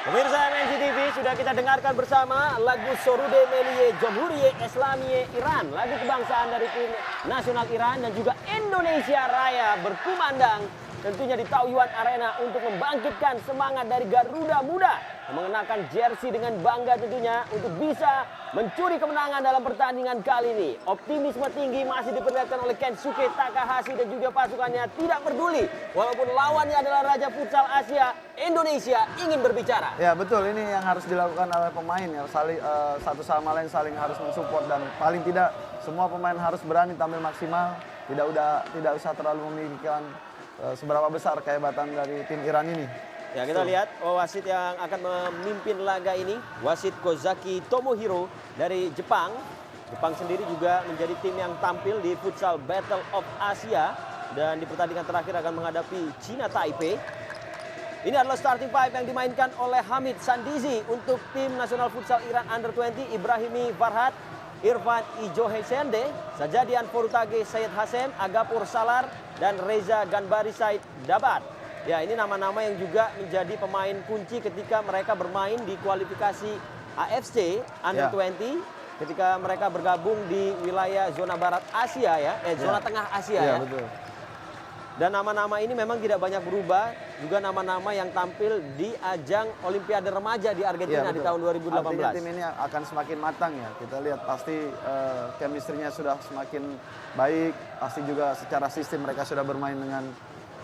Pemirsa MNC TV, sudah kita dengarkan bersama lagu Sorude Meliye Jomhuriye Islamiyye Iran, lagu kebangsaan dari tim nasional Iran dan juga Indonesia Raya berkumandang tentunya di Taoyuan Arena untuk membangkitkan semangat dari Garuda Muda yang mengenakan jersey dengan bangga tentunya untuk bisa mencuri kemenangan dalam pertandingan kali ini. Optimisme tinggi masih diperlihatkan oleh Kensuke Takahashi dan juga pasukannya, tidak peduli walaupun lawannya adalah Raja Futsal Asia, Indonesia ingin berbicara. Ya betul, ini yang harus dilakukan oleh pemain ya, saling satu sama lain saling harus mensupport dan paling tidak semua pemain harus berani tampil maksimal, tidak usah terlalu memikirkan seberapa besar kehebatan dari tim Iran ini. Ya, kita lihat wasit yang akan memimpin laga ini, wasit Kozaki Tomohiro dari Jepang. Jepang sendiri juga menjadi tim yang tampil di Futsal Battle of Asia dan di pertandingan terakhir akan menghadapi China Taipei. Ini adalah starting five yang dimainkan oleh Hamid Sandizi untuk tim nasional futsal Iran Under-20, Ibrahimi Farhat, Irfan Ijohesende, Sajadian Forutage Syed Hasem, Agapur Salar, dan Reza Ganbari Said Dabat. Ya, ini nama-nama yang juga menjadi pemain kunci ketika mereka bermain di kualifikasi AFC Under-20 ketika mereka bergabung di wilayah zona barat Asia zona tengah Asia ya. Betul. Dan nama-nama ini memang tidak banyak berubah, juga nama-nama yang tampil di ajang Olimpiade Remaja di Argentina di tahun 2018. Artinya tim ini akan semakin matang ya. Kita lihat pasti chemistry-nya sudah semakin baik, pasti juga secara sistem mereka sudah bermain dengan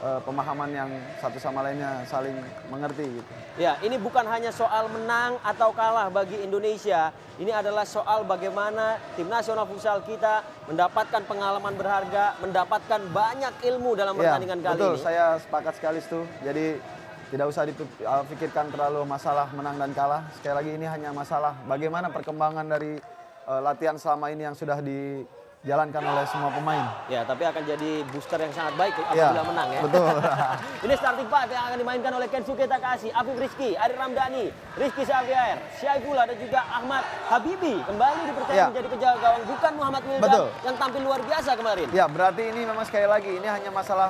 pemahaman yang satu sama lainnya saling mengerti gitu. Ya, ini bukan hanya soal menang atau kalah bagi Indonesia. Ini adalah soal bagaimana tim nasional futsal kita mendapatkan pengalaman berharga, mendapatkan banyak ilmu dalam pertandingan kali betul, ini. saya sepakat sekali itu. Jadi tidak usah dipikirkan terlalu masalah menang dan kalah. Sekali lagi ini hanya masalah bagaimana perkembangan dari latihan selama ini yang sudah dijalankan oleh semua pemain. Ya, tapi akan jadi booster yang sangat baik apabila menang ya. Betul. Ini starting five yang akan dimainkan oleh Kensuke Takahashi, Afif Rizky, Ari Ramdhani, Rizky Xavier, Syaifullah dan juga Ahmad Habibi kembali dipercaya menjadi penjaga gawang, bukan Muhammad Wildan yang tampil luar biasa kemarin. Ya, berarti ini memang sekali lagi ini hanya masalah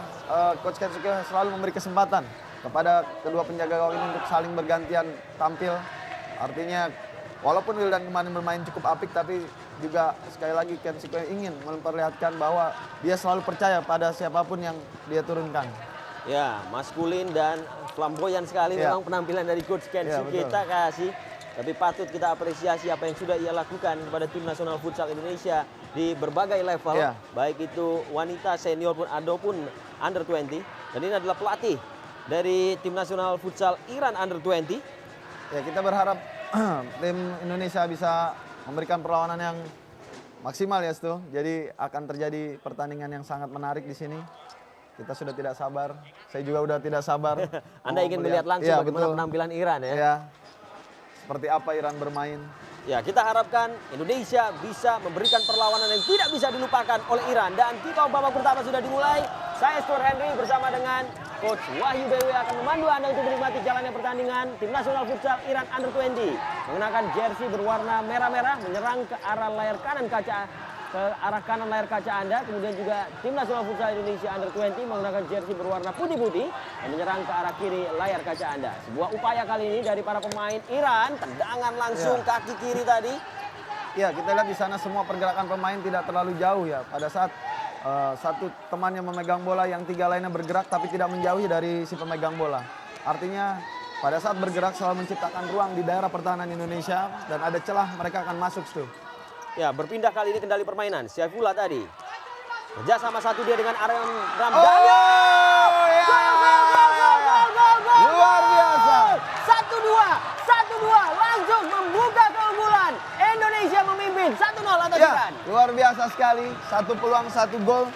Coach Kensuke selalu memberi kesempatan kepada kedua penjaga gawang ini untuk saling bergantian tampil. Artinya walaupun Wildan kemarin bermain cukup apik, tapi juga sekali lagi Kensuke ingin memperlihatkan bahwa dia selalu percaya pada siapapun yang dia turunkan. Ya, maskulin dan flamboyan sekali memang penampilan dari Coach Kensuke Takahashi. Tapi patut kita apresiasi apa yang sudah ia lakukan kepada tim nasional futsal Indonesia di berbagai level, baik itu wanita, senior pun ataupun Under-20. Dan ini adalah pelatih dari tim nasional futsal Iran Under-20. Ya, kita berharap tim Indonesia bisa memberikan perlawanan yang maksimal ya, Stu. Jadi akan terjadi pertandingan yang sangat menarik di sini. Kita sudah tidak sabar. Saya juga sudah tidak sabar. Anda ingin melihat langsung bagaimana penampilan Iran ya? Ya. Seperti apa Iran bermain. Ya, kita harapkan Indonesia bisa memberikan perlawanan yang tidak bisa dilupakan oleh Iran. Dan kick off babak pertama sudah dimulai. Saya Stuart Henry bersama dengan Coach Wahyu BW akan memandu Anda untuk menikmati jalannya pertandingan tim nasional futsal Iran Under-20. Mengenakan jersey berwarna merah-merah, menyerang ke arah layar kanan kaca, ke arah kanan layar kaca Anda. Kemudian juga tim nasional futsal Indonesia Under-20 menggunakan jersey berwarna putih-putih dan menyerang ke arah kiri layar kaca Anda. Sebuah upaya kali ini dari para pemain Iran, tendangan langsung kaki kiri tadi. Ya, kita lihat di sana semua pergerakan pemain tidak terlalu jauh ya. Pada saat satu temannya memegang bola, yang tiga lainnya bergerak tapi tidak menjauhi dari si pemegang bola. Artinya pada saat bergerak selalu menciptakan ruang di daerah pertahanan Indonesia dan ada celah mereka akan masuk tuh. Ya, berpindah kali ini kendali permainan. Syaifullah tadi kerja sama satu dia dengan Ari Ramdhani. Luar biasa. 1-2 langsung membuka keunggulan. Indonesia memimpin 1-0 atas Iran. Luar biasa sekali. Satu peluang, satu gol.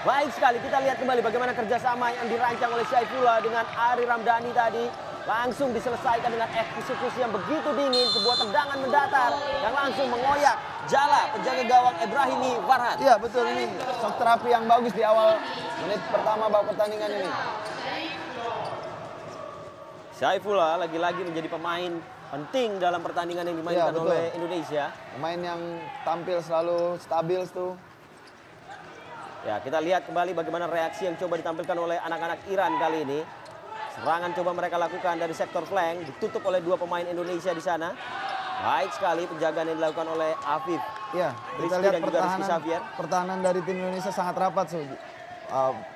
Baik sekali, kita lihat kembali bagaimana kerjasama yang dirancang oleh Syaifullah dengan Ari Ramdhani tadi. Langsung diselesaikan dengan eksekusi yang begitu dingin. Sebuah tendangan mendatar yang langsung mengoyak jala penjaga gawang Ibrahimi Farhat. Iya betul, ini shock terapi yang bagus di awal menit pertama babak pertandingan ini. Syaifullah lagi-lagi menjadi pemain penting dalam pertandingan yang dimainkan oleh Indonesia. Pemain yang tampil selalu stabil tuh. Ya, kita lihat kembali bagaimana reaksi yang coba ditampilkan oleh anak-anak Iran kali ini. Serangan coba mereka lakukan dari sektor flank. Ditutup oleh dua pemain Indonesia di sana. Baik sekali penjagaan yang dilakukan oleh Afif. Ya, kita Rizky lihat dan juga Rizky Xavier. pertahanan dari tim Indonesia sangat rapat.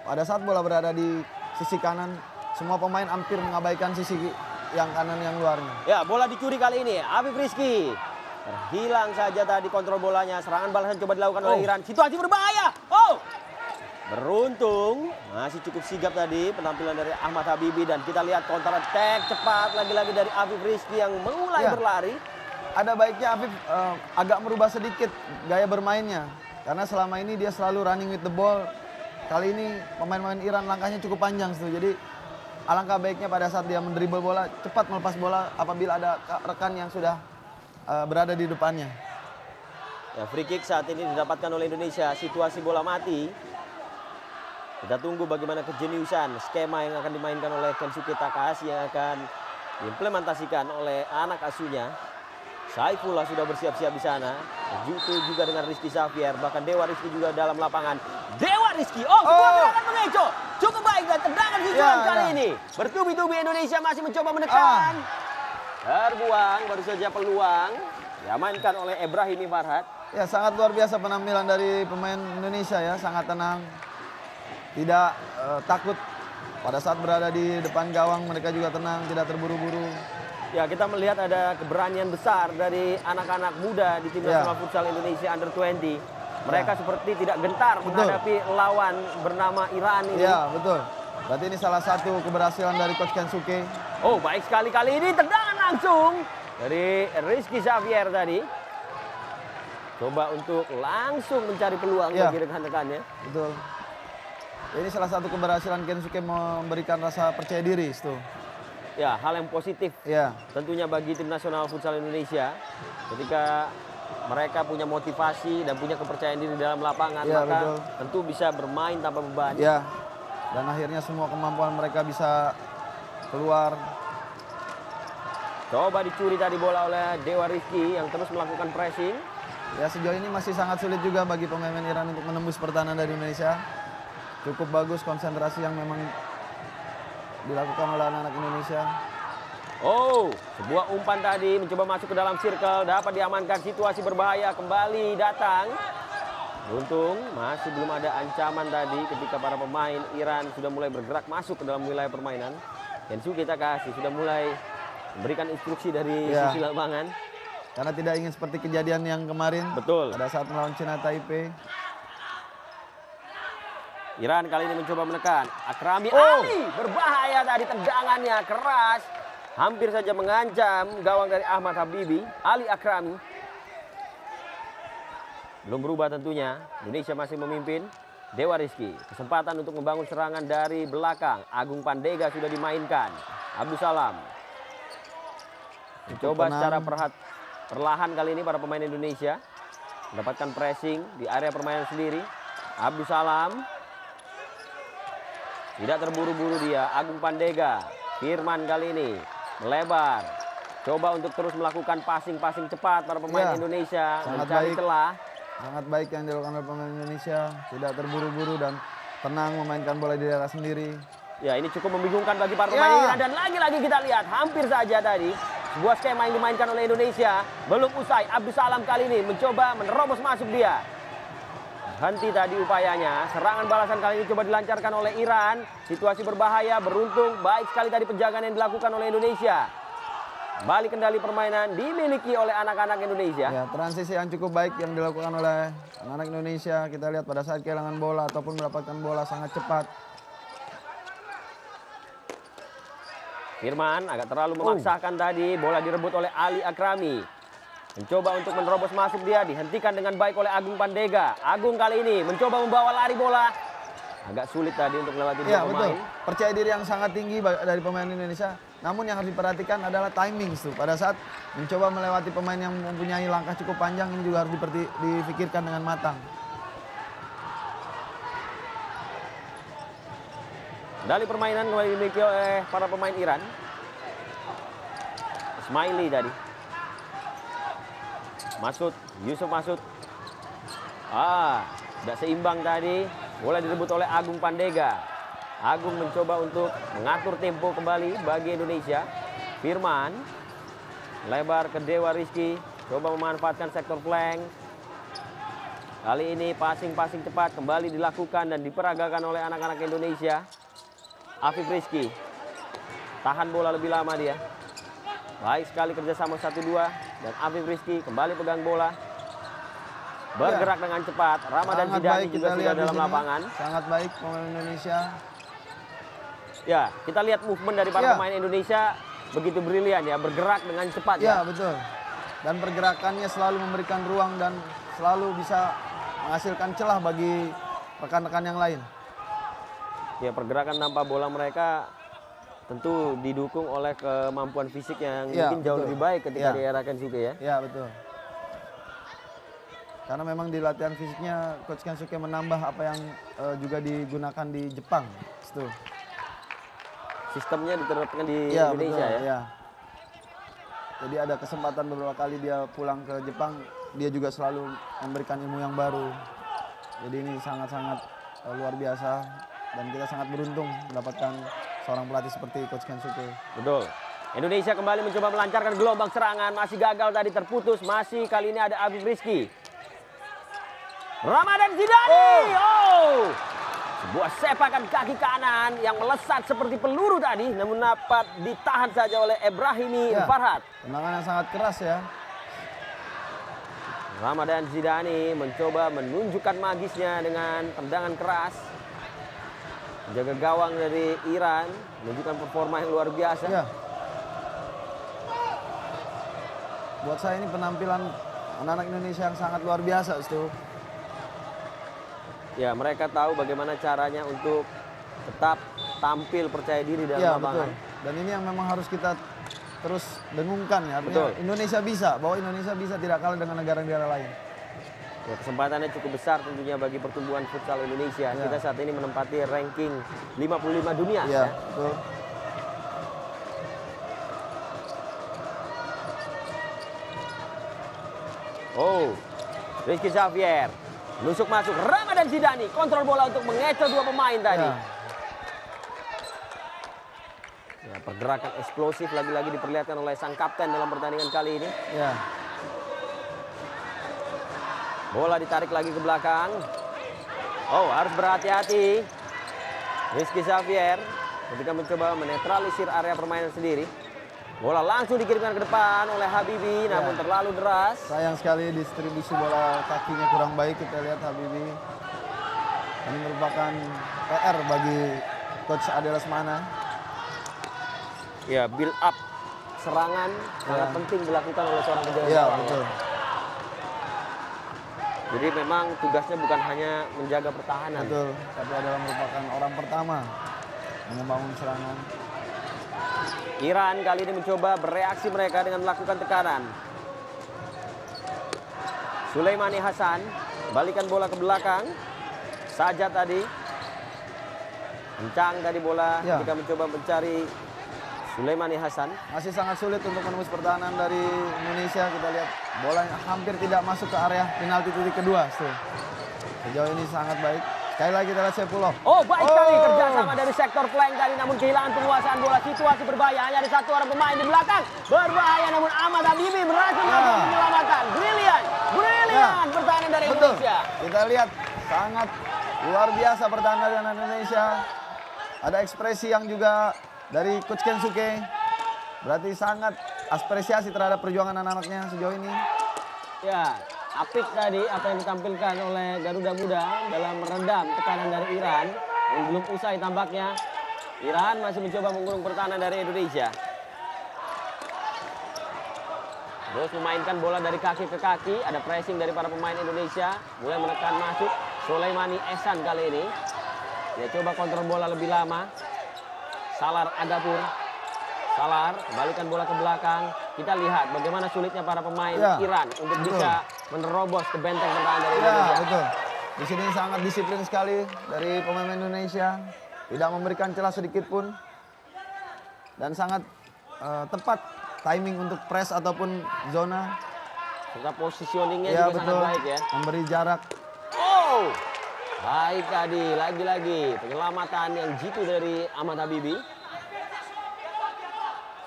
Pada saat bola berada di sisi kanan, semua pemain hampir mengabaikan sisi yang kanan yang luarnya. Ya, bola dicuri kali ini. Afif Rizky. Terhilang saja tadi kontrol bolanya. Serangan balasan coba dilakukan oleh Iran. Situasi berbahaya. Oh! Beruntung. Masih cukup sigap tadi penampilan dari Ahmad Habibi. Dan kita lihat counter attack cepat lagi-lagi dari Afif Rizky yang mulai berlari. Ada baiknya Afif agak merubah sedikit gaya bermainnya. Karena selama ini dia selalu running with the ball. Kali ini pemain-pemain Iran langkahnya cukup panjang. Jadi alangkah baiknya pada saat dia mendribble bola, cepat melepas bola apabila ada rekan yang sudah berada di depannya. Ya, free kick saat ini didapatkan oleh Indonesia. Situasi bola mati. Kita tunggu bagaimana kejeniusan skema yang akan dimainkan oleh Kensuke Takahashi yang akan diimplementasikan oleh anak asuhnya. Saifullah sudah bersiap-siap di sana. Begitu juga dengan Rizky Xavier. Bahkan Dewa Rizky juga dalam lapangan. Dewa Rizky. Oh, sebuah tendangan mengecoh. Cukup baik dan tendangan susulan kali ini. Bertubi-tubi Indonesia masih mencoba menekan. Terbuang, baru saja peluang. Diamankan oleh Ibrahimi Farhat. Ya, sangat luar biasa penampilan dari pemain Indonesia ya. Sangat tenang. Tidak takut. Pada saat berada di depan gawang mereka juga tenang, tidak terburu-buru. Ya, kita melihat ada keberanian besar dari anak-anak muda di tim nasional futsal Indonesia Under 20. Mereka seperti tidak gentar menghadapi lawan bernama Iran ini. Ya, betul. Berarti ini salah satu keberhasilan dari Coach Kensuke. Oh, baik sekali kali ini tendangan langsung dari Rizky Xavier tadi. Coba untuk langsung mencari peluang bagi rekan-rekannya. Betul. Ini salah satu keberhasilan Kensuke memberikan rasa percaya diri itu. Ya, hal yang positif tentunya bagi tim nasional futsal Indonesia. Ketika mereka punya motivasi dan punya kepercayaan diri dalam lapangan, maka tentu bisa bermain tanpa beban. Ya, dan akhirnya semua kemampuan mereka bisa keluar. Coba dicuri tadi bola oleh Dewa Rizky yang terus melakukan pressing. Ya, sejauh ini masih sangat sulit juga bagi pemain Iran untuk menembus pertahanan dari Indonesia. Cukup bagus konsentrasi yang memang dilakukan oleh anak-anak Indonesia. Oh, sebuah umpan tadi mencoba masuk ke dalam circle, dapat diamankan. Situasi berbahaya kembali datang. Beruntung masih belum ada ancaman tadi ketika para pemain Iran sudah mulai bergerak masuk ke dalam wilayah permainan. Kensuke Takahashi sudah mulai memberikan instruksi dari sisi lapangan. Karena tidak ingin seperti kejadian yang kemarin. Betul. Pada saat melawan Cina Taipei. Iran kali ini mencoba menekan. Akrami Ali berbahaya tadi, tendangannya keras. Hampir saja mengancam gawang dari Ahmad Habibi. Ali Akrami. Belum berubah tentunya. Indonesia masih memimpin. Dewa Rizky. Kesempatan untuk membangun serangan dari belakang. Agung Pandega sudah dimainkan. Abdus Salam. Mencoba secara perlahan kali ini para pemain Indonesia. Mendapatkan pressing di area permainan sendiri. Abdus Salam. Tidak terburu-buru dia. Agung Pandega. Firman kali ini melebar. Coba untuk terus melakukan passing-passing cepat para pemain Indonesia. Mencari celah. Sangat baik yang dilakukan oleh pemain Indonesia. Tidak terburu-buru dan tenang memainkan bola di daerah sendiri. Ya, ini cukup membingungkan bagi para pemain Iran. Dan lagi-lagi kita lihat hampir saja tadi. Sebuah skema yang dimainkan oleh Indonesia. Belum usai. Abdus Salam kali ini mencoba menerobos masuk dia. Henti tadi upayanya. Serangan balasan kali ini coba dilancarkan oleh Iran. Situasi berbahaya, beruntung. Baik sekali tadi penjagaan yang dilakukan oleh Indonesia. Balik kendali permainan dimiliki oleh anak-anak Indonesia. Ya, transisi yang cukup baik yang dilakukan oleh anak-anak Indonesia. Kita lihat pada saat kehilangan bola ataupun mendapatkan bola sangat cepat. Firman agak terlalu memaksakan tadi. Bola direbut oleh Ali Akrami. Mencoba untuk menerobos masuk dia, dihentikan dengan baik oleh Agung Pandega. Agung kali ini mencoba membawa lari bola. Agak sulit tadi untuk melewati dua pemain. Betul. Percaya diri yang sangat tinggi dari pemain Indonesia. Namun yang harus diperhatikan adalah timing. Pada saat mencoba melewati pemain yang mempunyai langkah cukup panjang, ini juga harus difikirkan dengan matang. Kendali permainan kembali dimiliki oleh para pemain Iran. Ismaili tadi. Yusuf Masud. Tidak seimbang tadi. Bola direbut oleh Agung Pandega. Agung mencoba untuk mengatur tempo kembali bagi Indonesia. Firman lebar ke Dewa Rizky, coba memanfaatkan sektor flank. Kali ini passing-passing cepat kembali dilakukan dan diperagakan oleh anak-anak Indonesia. Afif Rizky tahan bola lebih lama dia. Baik sekali kerjasama 1-2 dan Afif Rizky kembali pegang bola. Bergerak dengan cepat. Ramadan Zidane juga sudah dalam lapangan. Sangat baik pemain Indonesia. Ya, kita lihat movement dari para pemain Indonesia begitu brilian ya, bergerak dengan cepat ya. Betul. Dan pergerakannya selalu memberikan ruang dan selalu bisa menghasilkan celah bagi rekan-rekan yang lain. Ya, pergerakan tanpa bola mereka tentu didukung oleh kemampuan fisik yang mungkin jauh lebih baik ketika di era Kensuke ya. Ya, betul. Karena memang di latihan fisiknya Coach Kensuke menambah apa yang juga digunakan di Jepang. Itu. Sistemnya diterapkan di Indonesia betul, ya. Jadi ada kesempatan beberapa kali dia pulang ke Jepang, dia juga selalu memberikan ilmu yang baru. Jadi ini sangat-sangat luar biasa dan kita sangat beruntung mendapatkan seorang pelatih seperti Coach Kensuke. Betul. Indonesia kembali mencoba melancarkan gelombang serangan, masih gagal tadi terputus, masih kali ini ada Afif Rizky. Ramadan Zidane. Sebuah sepakan kaki kanan yang melesat seperti peluru tadi, namun dapat ditahan saja oleh Ebrahimi Farhat. Tendangan yang sangat keras ya. Ramadan Zidane mencoba menunjukkan magisnya dengan tendangan keras. Menjaga gawang dari Iran, menunjukkan performa yang luar biasa. Ya. Buat saya ini penampilan anak-anak Indonesia yang sangat luar biasa, itu. Ya, mereka tahu bagaimana caranya untuk tetap tampil percaya diri dalam lapangan. Betul. Dan ini yang memang harus kita terus dengungkan ya. Betul. Artinya Indonesia bisa, bahwa Indonesia bisa tidak kalah dengan negara-negara lain. Ya, kesempatannya cukup besar tentunya bagi pertumbuhan futsal Indonesia. Kita saat ini menempati ranking 55 dunia. Ya, betul. Rizky Xavier nusuk masuk. Ramadan Zidane kontrol bola untuk mengecoh dua pemain tadi. Ya, pergerakan eksplosif lagi-lagi diperlihatkan oleh sang kapten dalam pertandingan kali ini. Ya. Bola ditarik lagi ke belakang. Harus berhati-hati. Rizky Xavier ketika mencoba menetralisir area permainan sendiri. Bola langsung dikirimkan ke depan oleh Habibi, namun terlalu deras. Sayang sekali distribusi bola kakinya kurang baik, kita lihat Habibi. Ini merupakan PR bagi Coach Ade Lesmana. Ya, build up serangan sangat penting dilakukan oleh seorang penjaga gawang. Ya, betul. Jadi memang tugasnya bukan hanya menjaga pertahanan. Betul, tapi adalah merupakan orang pertama yang membangun serangan. Iran kali ini mencoba bereaksi mereka dengan melakukan tekanan. Suleimani Hasan balikan bola ke belakang. Saja tadi kencang tadi bola ketika mencoba mencari Suleimani Hasan. Masih sangat sulit untuk menembus pertahanan dari Indonesia. Kita lihat bola hampir tidak masuk ke area penalti titik kedua. Sejauh ini sangat baik. Sekali lagi kita lihat Sepulov. Baik sekali kerjasama dari sektor flank tadi, namun kehilangan penguasaan bola. Situasi berbahaya, hanya ada satu orang pemain di belakang. Berbahaya, namun Ahmad Habibi berhasil melakukan penyelamatan. Brilian pertahanan dari Indonesia. Kita lihat sangat luar biasa pertahanan dari Indonesia. Ada ekspresi yang juga dari Coach Kensuke. Berarti sangat apresiasi terhadap perjuangan anak-anaknya sejauh ini. Ya, apik tadi apa yang ditampilkan oleh Garuda Muda dalam meredam tekanan dari Iran. Yang belum usai tampaknya. Iran masih mencoba mengurung pertahanan dari Indonesia. Terus memainkan bola dari kaki ke kaki. Ada pressing dari para pemain Indonesia. Mulai menekan masuk. Suleimani Ehsan kali ini. Dia coba kontrol bola lebih lama. Salar Adapur. Salar kembalikan bola ke belakang. Kita lihat bagaimana sulitnya para pemain Iran untuk bisa menerobos ke benteng pertahanan dari Indonesia. Betul. Di sini sangat disiplin sekali dari pemain Indonesia. Tidak memberikan celah sedikit pun. Dan sangat tepat timing untuk press ataupun zona. Serta positioningnya juga sangat baik ya. Memberi jarak. Baik tadi, lagi-lagi penyelamatan yang jitu dari Ahmad Habibi.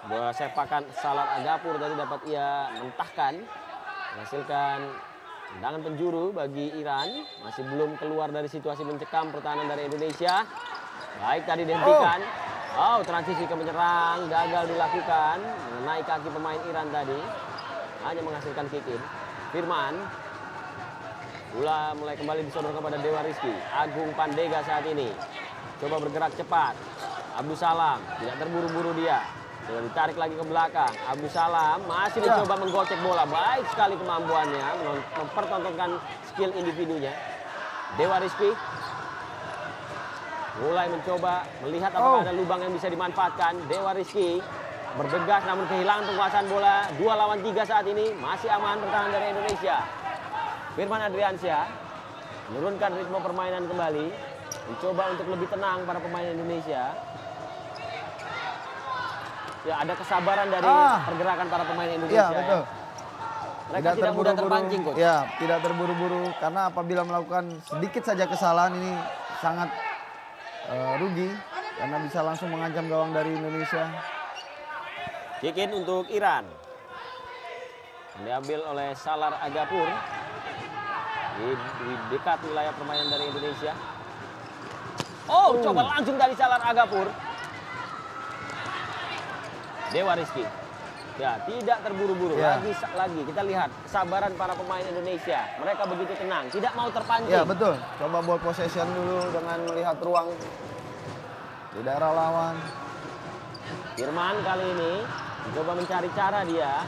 Bola sepakan Salar Agapur tadi dapat ia mentahkan, menghasilkan tendangan penjuru bagi Iran. Masih belum keluar dari situasi mencekam pertahanan dari Indonesia. Baik tadi dihentikan. Oh, transisi ke menyerang gagal dilakukan, mengenai kaki pemain Iran tadi. Hanya menghasilkan kick in. Firman. Bola mulai kembali disodorkan kepada Dewa Rizky. Agung Pandega saat ini coba bergerak cepat. Abdus Salam tidak terburu-buru dia. Coba ditarik lagi ke belakang. Abdus Salam masih mencoba menggocek bola. Baik sekali kemampuannya mempertontonkan skill individunya. Dewa Rizky mulai mencoba melihat apakah ada lubang yang bisa dimanfaatkan. Dewa Rizky bergegas namun kehilangan penguasaan bola. 2 lawan 3 saat ini. Masih aman pertahanan dari Indonesia. Firman Adriansyah menurunkan ritme permainan kembali. Mencoba untuk lebih tenang para pemain Indonesia. Ya, ada kesabaran dari pergerakan para pemain Indonesia. Ya, betul. Mereka tidak mudah terpancing, Coach. Ya, tidak terburu-buru karena apabila melakukan sedikit saja kesalahan ini sangat rugi karena bisa langsung mengancam gawang dari Indonesia. Kick in untuk Iran. Diambil oleh Salar Agapur di dekat wilayah permainan dari Indonesia. Oh, coba langsung dari Salar Agapur. Dewa Rizky. Ya, tidak terburu-buru. Ya. Lagi kita lihat kesabaran para pemain Indonesia. Mereka begitu tenang, tidak mau terpancing. Ya, betul. Coba ball possession dulu dengan melihat ruang di daerah lawan. Firman kali ini mencoba mencari cara dia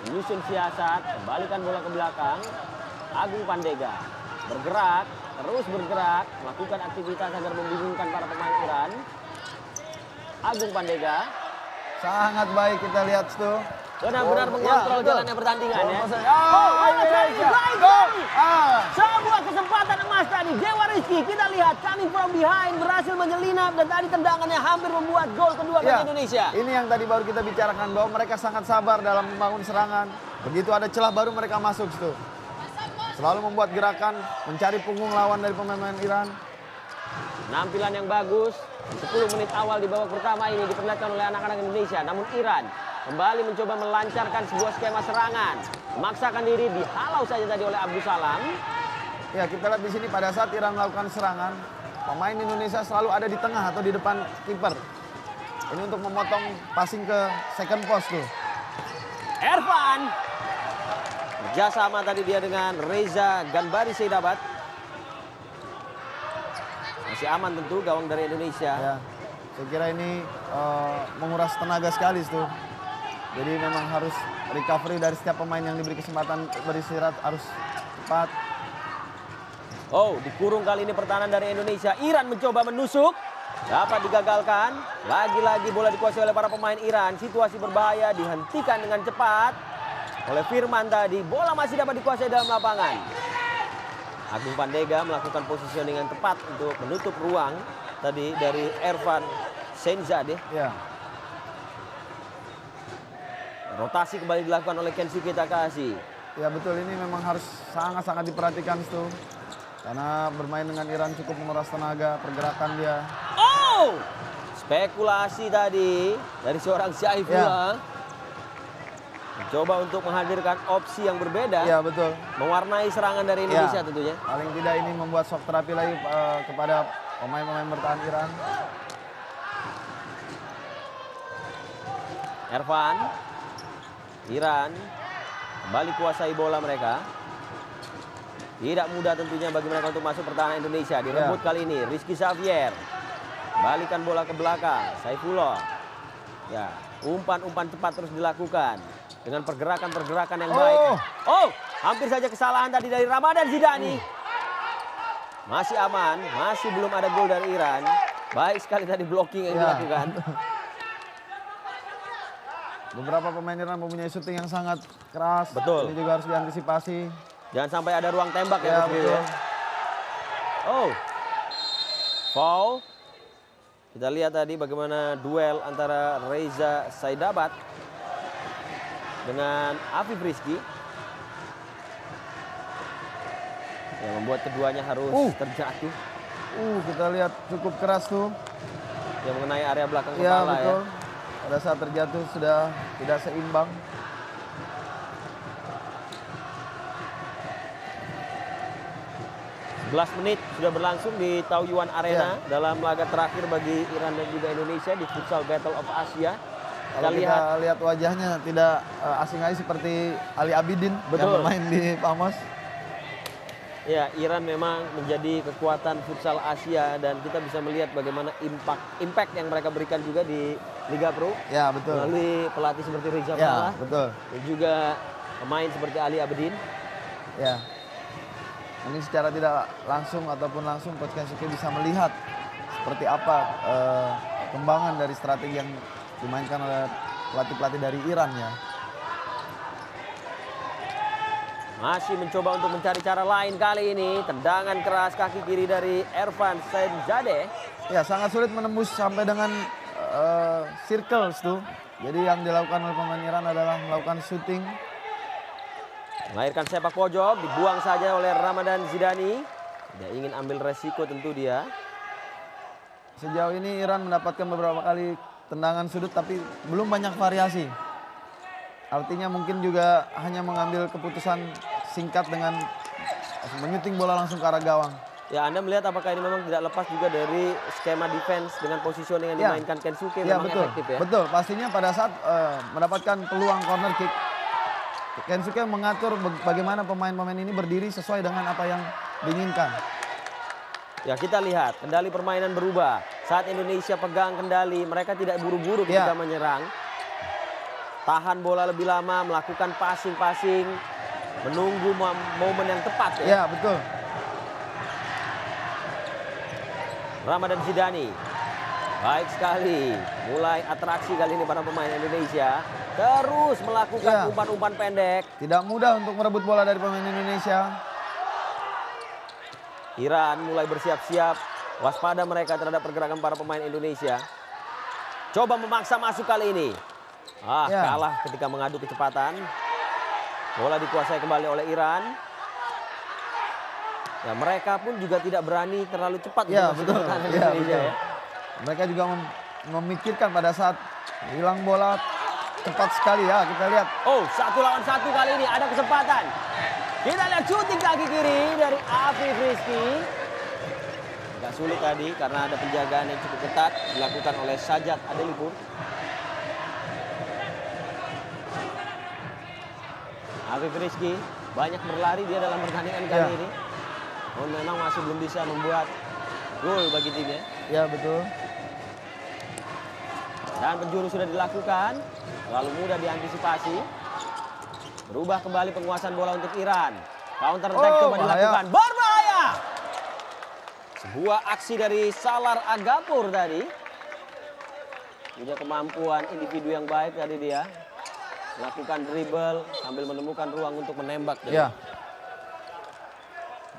menyusun siasat, kembalikan bola ke belakang. Agung Pandega bergerak, terus bergerak, melakukan aktivitas agar membingungkan para pemain Iran. Agung Pandega Sangat baik kita lihat tuh. benar-benar mengontrol jalannya pertandingan ya. Sebuah kesempatan emas tadi. Dewa Rizky kita lihat coming from behind berhasil menyelinap dan tadi tendangannya hampir membuat gol kedua bagi Indonesia. Ini yang tadi baru kita bicarakan bahwa mereka sangat sabar dalam membangun serangan. Begitu ada celah baru mereka masuk tuh. Selalu membuat gerakan mencari punggung lawan dari pemain-pemain Iran. Penampilan yang bagus. 10 menit awal di babak pertama ini diperlihatkan oleh anak-anak Indonesia. Namun Iran kembali mencoba melancarkan sebuah skema serangan. Memaksakan diri dihalau saja tadi oleh Abdus Salam. Ya, kita lihat di sini pada saat Iran melakukan serangan, pemain Indonesia selalu ada di tengah atau di depan kiper. Ini untuk memotong passing ke second post tuh. Ervan. Kerjasama tadi dia dengan Reza Ganbari Seidabat. Masih aman tentu gawang dari Indonesia. Ya, saya kira ini menguras tenaga sekali tuh. Jadi memang harus recovery dari setiap pemain yang diberi kesempatan beristirahat harus cepat. Oh, dikurung kali ini pertahanan dari Indonesia. Iran mencoba menusuk. Dapat digagalkan. Lagi-lagi bola dikuasai oleh para pemain Iran. Situasi berbahaya dihentikan dengan cepat oleh Firman tadi. Bola masih dapat dikuasai dalam lapangan. Agung Pandega melakukan positioning yang tepat untuk menutup ruang tadi dari Ervan Senzadeh. Ya. Rotasi kembali dilakukan oleh Kensuke Takahashi. Ya betul, ini memang harus sangat-sangat diperhatikan tuh. Karena bermain dengan Iran cukup menguras tenaga, pergerakan dia. Oh! Spekulasi tadi dari seorang Syaifullah. Mencoba untuk menghadirkan opsi yang berbeda. Ya betul. Mewarnai serangan dari Indonesia tentunya. Paling tidak ini membuat shock terapi lagi kepada pemain-pemain bertahan Iran. Ervan. Iran kembali kuasai bola mereka. Tidak mudah tentunya bagi mereka untuk masuk pertahanan Indonesia. Direbut kali ini Rizky Xavier. Balikan bola ke belakang. Saifullah. Ya, umpan-umpan cepat terus dilakukan. Dengan pergerakan-pergerakan yang baik. Oh, hampir saja kesalahan tadi dari Ramadan Zidani. Masih aman, masih belum ada gol dari Iran. Baik sekali tadi blocking yang dilakukan. Beberapa pemain Iran mempunyai syuting yang sangat keras. Betul. Ini juga harus diantisipasi. Jangan sampai ada ruang tembak ya, betul. Oh, foul. Kita lihat tadi bagaimana duel antara Reza Saidabat dengan Afif Rizky. Yang membuat keduanya harus terjatuh. Kita lihat cukup keras tuh. Yang mengenai area belakang Ya, kepala betul. ya. Pada saat terjatuh sudah tidak seimbang. Belas menit sudah berlangsung di Taoyuan Arena dalam laga terakhir bagi Iran dan juga Indonesia di Futsal Battle of Asia. Kalau kita lihat wajahnya tidak asing lagi seperti Ali Abidin yang bermain di PAMOS. Ya, Iran memang menjadi kekuatan futsal Asia dan kita bisa melihat bagaimana impact yang mereka berikan juga di Liga Pro. Ya, betul. Melalui pelatih seperti Reza Ya, Malah betul. dan juga pemain seperti Ali Abidin. Ya. Ini secara tidak langsung ataupun langsung Coach Kensuke bisa melihat seperti apa perkembangan dari strategi yang dimainkan oleh pelatih-pelatih dari Iran ya. Masih mencoba untuk mencari cara lain kali ini. Tendangan keras kaki kiri dari Ervan Senzadeh. Ya, sangat sulit menembus sampai dengan circles tuh. Jadi yang dilakukan oleh pemain Iran adalah melakukan shooting. Melahirkan sepak pojok, dibuang saja oleh Ramadan Zidani. Tidak ingin ambil resiko tentu dia. Sejauh ini Iran mendapatkan beberapa kali tendangan sudut tapi belum banyak variasi. Artinya mungkin juga hanya mengambil keputusan singkat dengan menyuting bola langsung ke arah gawang. Ya, Anda melihat apakah ini memang tidak lepas juga dari skema defense dengan positioning yang dimainkan Kensuke memang betul, efektif ya? Betul, pastinya pada saat mendapatkan peluang corner kick, Kensuke mengatur bagaimana pemain-pemain ini berdiri sesuai dengan apa yang diinginkan. Ya, kita lihat kendali permainan berubah. Saat Indonesia pegang kendali, mereka tidak buru-buru ketika menyerang. Tahan bola lebih lama, melakukan passing-passing, menunggu momen yang tepat ya. Ya, betul. Ramadan Zidani. Baik sekali. Mulai atraksi kali ini para pemain Indonesia. Terus melakukan umpan-umpan pendek. Tidak mudah untuk merebut bola dari pemain Indonesia. Iran mulai bersiap-siap. Waspada mereka terhadap pergerakan para pemain Indonesia. Coba memaksa masuk kali ini. Kalah ketika mengadu kecepatan. Bola dikuasai kembali oleh Iran. Ya, mereka pun juga tidak berani terlalu cepat. Betul. Indonesia, ya. Mereka juga memikirkan pada saat hilang bola cepat sekali ya. Kita lihat. 1 lawan 1 kali ini ada kesempatan. Kita lihat shooting kaki kiri dari Afif Rizky. Agak sulit tadi karena ada penjagaan yang cukup ketat dilakukan oleh Sajat Adelipur. Afif Rizky banyak berlari dia dalam pertandingan kali ini. Memang masih belum bisa membuat gol bagi timnya. Ya, betul. Dan penjuru sudah dilakukan, terlalu mudah diantisipasi. Berubah kembali penguasaan bola untuk Iran. Counter attack coba dilakukan, berbahaya. Sebuah aksi dari Salar Agapur tadi. Punya kemampuan individu yang baik tadi dia. Melakukan dribble sambil menemukan ruang untuk menembak. Ya.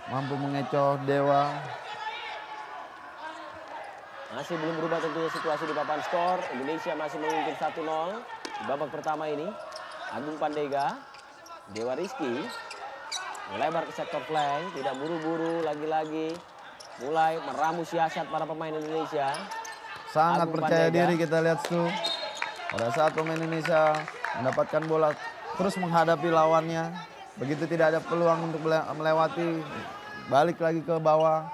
Mampu mengecoh Dewa. Masih belum berubah tentunya situasi di papan skor. Indonesia masih memimpin 1-0 di babak pertama ini. Agung Pandega, Dewa Rizky melebar ke sektor flank, tidak buru-buru lagi-lagi. Mulai meramu siasat para pemain Indonesia. Sangat Agung percaya Pandega. diri kita lihat tuh. Pada saat pemain Indonesia mendapatkan bola terus menghadapi lawannya. Begitu tidak ada peluang untuk melewati, balik lagi ke bawah.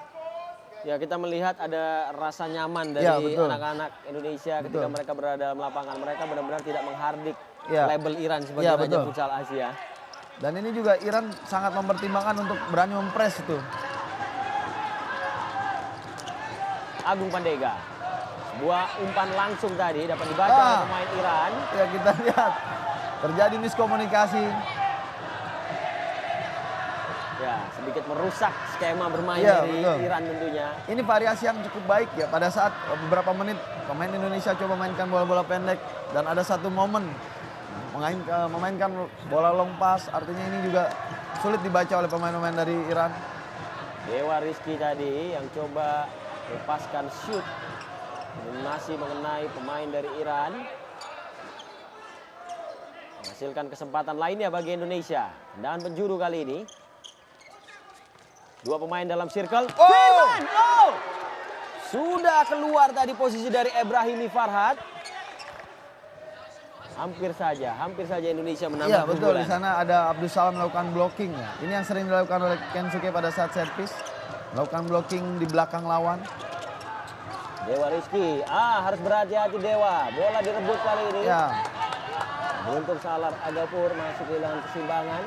Ya, kita melihat ada rasa nyaman dari anak-anak Indonesia ketika mereka berada dalam lapangan. Mereka benar-benar tidak menghardik label Iran sebagai raja futsal Asia. Dan ini juga Iran sangat mempertimbangkan untuk berani mempres itu. Agung Pandega. Sebuah umpan langsung tadi dapat dibaca oleh pemain Iran. Ya, kita lihat terjadi miskomunikasi. Ya, sedikit merusak skema bermain dari Iran tentunya. Ini variasi yang cukup baik ya. Pada saat beberapa menit pemain Indonesia coba mainkan bola-bola pendek. Dan ada satu momen memainkan bola long pass. Artinya ini juga sulit dibaca oleh pemain-pemain dari Iran. Dewa Rizky tadi yang coba lepaskan shoot. Masih mengenai pemain dari Iran. Menghasilkan kesempatan lainnya bagi Indonesia. Dan penjuru kali ini. Dua pemain dalam circle. Oh! Firman! Oh! Sudah keluar tadi posisi dari Ebrahimi Farhad. Hampir saja Indonesia menambah Iya betul, keunggulan. di sana ada Abdus Salam melakukan blocking ya. Ini yang sering dilakukan oleh Kensuke pada saat set piece. Melakukan blocking di belakang lawan. Dewa Rizky, harus berhati-hati Dewa. Bola direbut kali ini. Ya, Beruntung Salar Agapur masih kehilangan keseimbangan.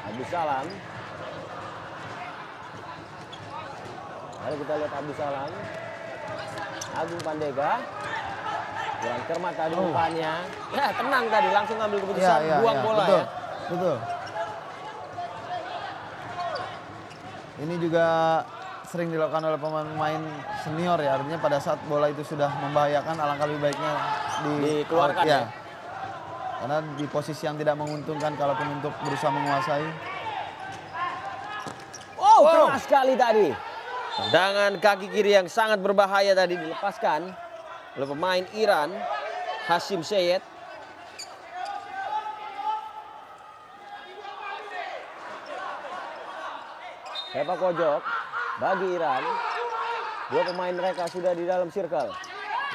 Abdus Salam. Mari kita lihat Abdus Salam. Agung Pandega. Kurang cermat tadi umpannya. Ya tenang tadi, langsung ngambil keputusan, buang bola betul, ya. Betul. Ini juga sering dilakukan oleh pemain-pemain senior ya. Artinya pada saat bola itu sudah membahayakan, alangkah lebih baiknya Dikeluarkan ya. Karena di posisi yang tidak menguntungkan kalaupun untuk berusaha menguasai. Oh, keras sekali tadi. Tendangan kaki kiri yang sangat berbahaya tadi dilepaskan oleh pemain Iran, Hashim Syed. Sepak pojok bagi Iran. Dua pemain mereka sudah di dalam circle.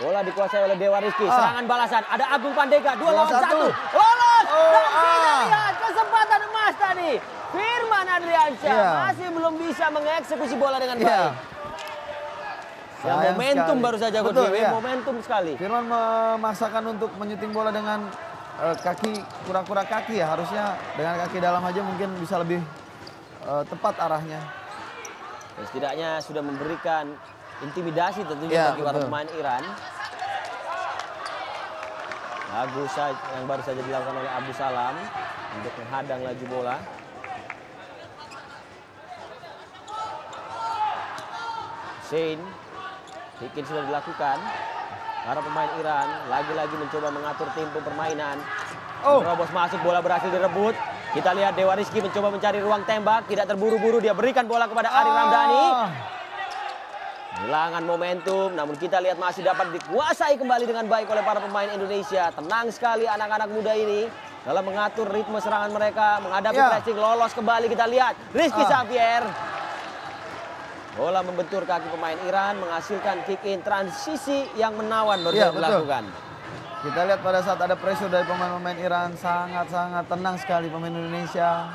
Bola dikuasai oleh Dewa Rizky. Serangan balasan. Ada Agung Pandega. 2 lawan 1. Lolos. Dan tidak lihat kesempatan emas tadi. Firman Adriansyah masih belum bisa mengeksekusi bola dengan baik. Yang momentum sekali. Baru saja betul, momentum sekali. Firman memaksakan untuk menyuting bola dengan kaki, kura-kura kaki ya. Harusnya dengan kaki dalam aja mungkin bisa lebih tepat arahnya. Ya, setidaknya sudah memberikan intimidasi tentunya bagi para pemain Iran. Bagus yang baru saja dilakukan oleh Abdus Salam untuk menghadang laju bola. Hussein, Hikin sudah dilakukan. Para pemain Iran lagi-lagi mencoba mengatur tempo permainan. Terobos masuk, bola berhasil direbut. Kita lihat Dewa Rizky mencoba mencari ruang tembak, tidak terburu-buru, dia berikan bola kepada Ari Ramdhani. Kehilangan momentum, namun kita lihat masih dapat dikuasai kembali dengan baik oleh para pemain Indonesia. Tenang sekali anak-anak muda ini dalam mengatur ritme serangan mereka, menghadapi pressing. Lolos kembali, kita lihat Rizky Xavier. Bola membentur kaki pemain Iran, menghasilkan kick in transisi yang menawan baru dilakukan. Kita lihat pada saat ada pressure dari pemain-pemain Iran, sangat-sangat tenang sekali pemain Indonesia.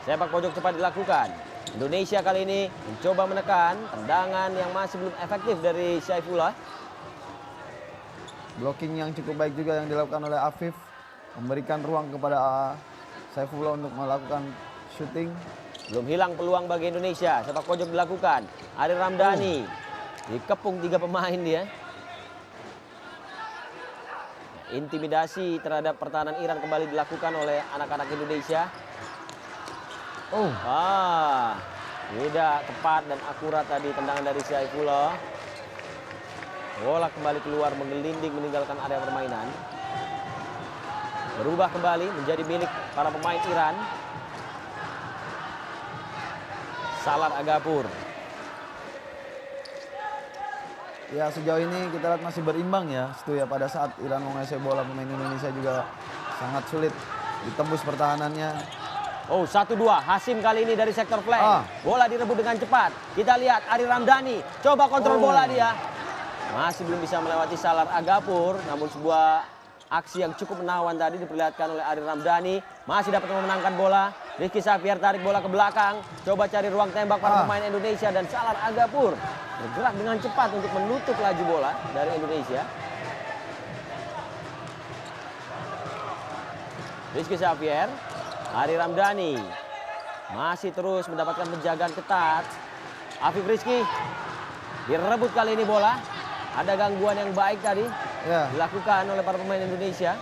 Sepak pojok cepat dilakukan. Indonesia kali ini mencoba menekan tendangan yang masih belum efektif dari Syaifullah. Blocking yang cukup baik juga yang dilakukan oleh Afif. Memberikan ruang kepada Syaifullah untuk melakukan shooting. Belum hilang peluang bagi Indonesia. Sepak pojok dilakukan. Ari Ramdhani. Dikepung 3 pemain dia. Intimidasi terhadap pertahanan Iran kembali dilakukan oleh anak-anak Indonesia. Tidak tepat dan akurat tadi tendangan dari Syaifullah. Bola kembali keluar menggelinding meninggalkan area permainan. Berubah kembali menjadi milik para pemain Iran. Salar Agapur. Ya sejauh ini kita lihat masih berimbang ya. Itu ya pada saat Iran menguasai bola, pemain Indonesia juga sangat sulit ditembus pertahanannya. 1-2, Hashim kali ini dari sektor flank. Bola direbut dengan cepat. Kita lihat Ari Ramdhani, coba kontrol bola dia. Masih belum bisa melewati Salar Agapur, namun sebuah aksi yang cukup menawan tadi diperlihatkan oleh Ari Ramdhani. Masih dapat memenangkan bola. Rizky Xavier tarik bola ke belakang. Coba cari ruang tembak para pemain Indonesia dan Salar Agapur bergerak dengan cepat untuk menutup laju bola dari Indonesia. Rizky Xavier, Ari Ramdhani masih terus mendapatkan penjagaan ketat. Afif Rizky direbut kali ini bola. Ada gangguan yang baik tadi dilakukan oleh para pemain Indonesia.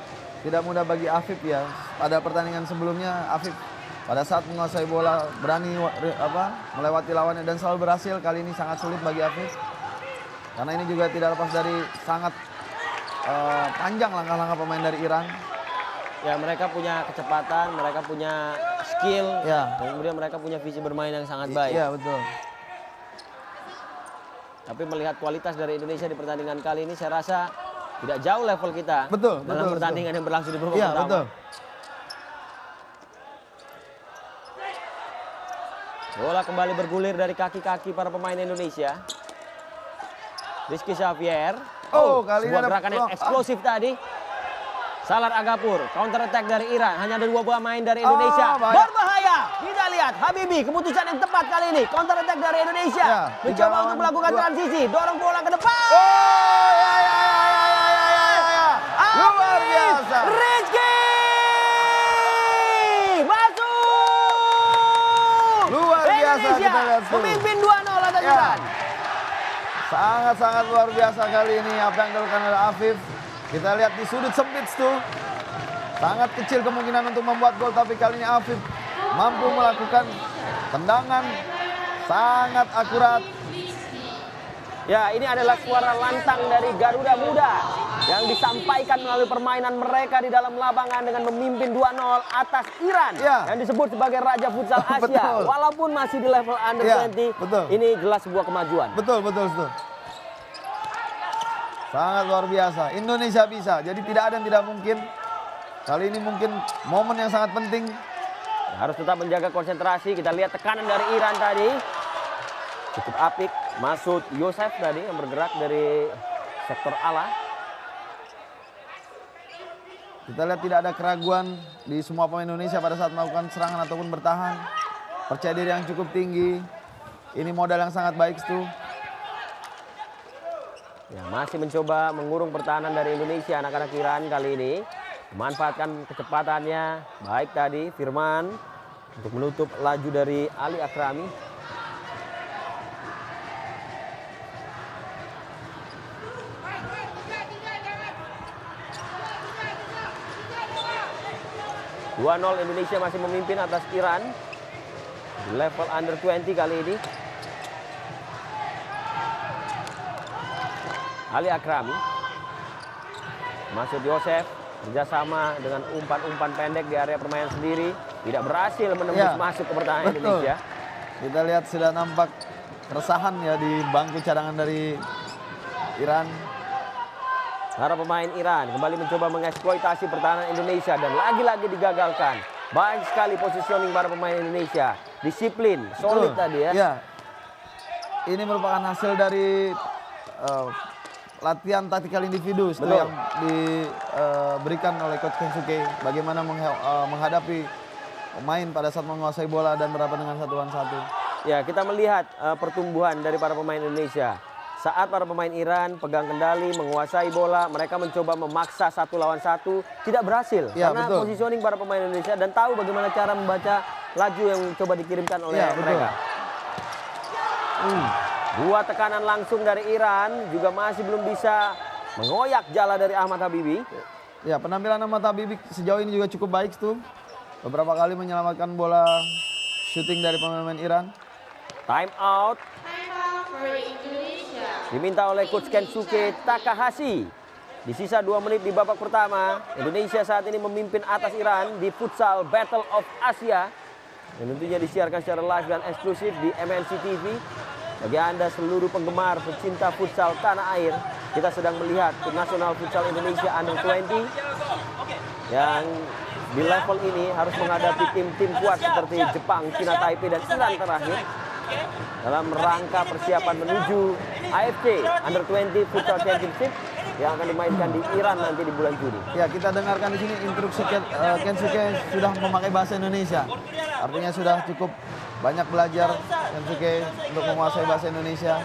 Tidak mudah bagi Afif ya. Pada pertandingan sebelumnya Afif pada saat menguasai bola berani melewati lawannya dan selalu berhasil. Kali ini sangat sulit bagi Afif. Karena ini juga tidak lepas dari sangat panjang langkah-langkah pemain dari Iran. Ya, mereka punya kecepatan, mereka punya skill, kemudian mereka punya visi bermain yang sangat baik. Iya, betul. Tapi melihat kualitas dari Indonesia di pertandingan kali ini, saya rasa Tidak jauh level kita. Betul, dalam betul, pertandingan yang berlangsung di babak Iya, pertama. betul. Bola kembali bergulir dari kaki-kaki para pemain Indonesia. Rizky Xavier. Oh, kali ini sebuah ada gerakan yang peluang. eksplosif tadi. Salar Agapur, counter attack dari Iran. Hanya ada 2 pemain dari Indonesia. bahaya. Berbahaya. Kita lihat Habibie, keputusan yang tepat kali ini. Counter attack dari Indonesia. Ya, Mencoba 3 untuk melakukan 2. transisi. Dorong bola ke depan. Oh, ya. Luar biasa. Rizky! Masuk! Luar biasa Indonesia kita lihat tuh. memimpin 2-0 atas Ya. Iran. Sangat-sangat luar biasa kali ini apa yang dilakukan oleh Afif. Kita lihat di sudut sempit tuh. Sangat kecil kemungkinan untuk membuat gol, tapi kali ini Afif mampu melakukan tendangan sangat akurat. Ya, ini adalah suara lantang dari Garuda Muda yang disampaikan melalui permainan mereka di dalam lapangan dengan memimpin 2-0 atas Iran Ya. yang disebut sebagai Raja Futsal Asia. Betul. Walaupun masih di level under Ya, 20, betul. ini jelas sebuah kemajuan. Betul. Sangat luar biasa. Indonesia bisa. Jadi tidak ada yang tidak mungkin. Kali ini mungkin momen yang sangat penting. Harus tetap menjaga konsentrasi. Kita lihat tekanan dari Iran tadi. Cukup apik. Masud Yosef tadi yang bergerak dari sektor ala. Kita lihat tidak ada keraguan di semua pemain Indonesia pada saat melakukan serangan ataupun bertahan. Percaya diri yang cukup tinggi. Ini modal yang sangat baik tuh. Ya, masih mencoba mengurung pertahanan dari Indonesia anak-anak Iran kali ini. Memanfaatkan kecepatannya. Baik tadi Firman untuk menutup laju dari Ali Akrami. Indonesia masih memimpin atas Iran di level under 20 kali ini. Ali Akrami, Masud Yosef kerjasama dengan umpan-umpan pendek di area permainan sendiri, tidak berhasil menembus Ya, masuk ke pertahanan betul. Indonesia. Kita lihat sudah nampak keresahan ya di bangku cadangan dari Iran. Para pemain Iran kembali mencoba mengeksploitasi pertahanan Indonesia dan lagi-lagi digagalkan. Baik sekali positioning para pemain Indonesia, disiplin, solid Betul. tadi ya. Ya. Ini merupakan hasil dari latihan taktikal individu itu Betul. yang diberikan oleh Coach Kensuke. Bagaimana menghadapi pemain pada saat menguasai bola dan berhadapan dengan satu lawan satu. Ya, kita melihat pertumbuhan dari para pemain Indonesia. Saat para pemain Iran pegang kendali, menguasai bola, mereka mencoba memaksa 1 lawan 1, tidak berhasil. Ya, karena betul. positioning para pemain Indonesia dan tahu bagaimana cara membaca laju yang coba dikirimkan oleh Ya, betul. mereka. Dua tekanan langsung dari Iran juga masih belum bisa mengoyak jala dari Ahmad Habibie. Ya, penampilan Ahmad Habibie sejauh ini juga cukup baik tuh. Beberapa kali menyelamatkan bola shooting dari pemain Iran. Time out. Diminta oleh Coach Kensuke Takahashi. Di sisa 2 menit di babak pertama, Indonesia saat ini memimpin atas Iran di Futsal Battle of Asia. Dan tentunya disiarkan secara live dan eksklusif di MNC TV. Bagi Anda seluruh penggemar pecinta futsal tanah air, kita sedang melihat tim nasional futsal Indonesia Under 20 yang di level ini harus menghadapi tim-tim kuat seperti Jepang, China Taipei, dan Iran terakhir dalam rangka persiapan menuju AFC Under 20 Futsal Championship yang akan dimainkan di Iran nanti di bulan Juni. Ya, kita dengarkan di sini instruksi Kensuke sudah memakai bahasa Indonesia. Artinya sudah cukup banyak belajar Kensuke untuk menguasai bahasa Indonesia.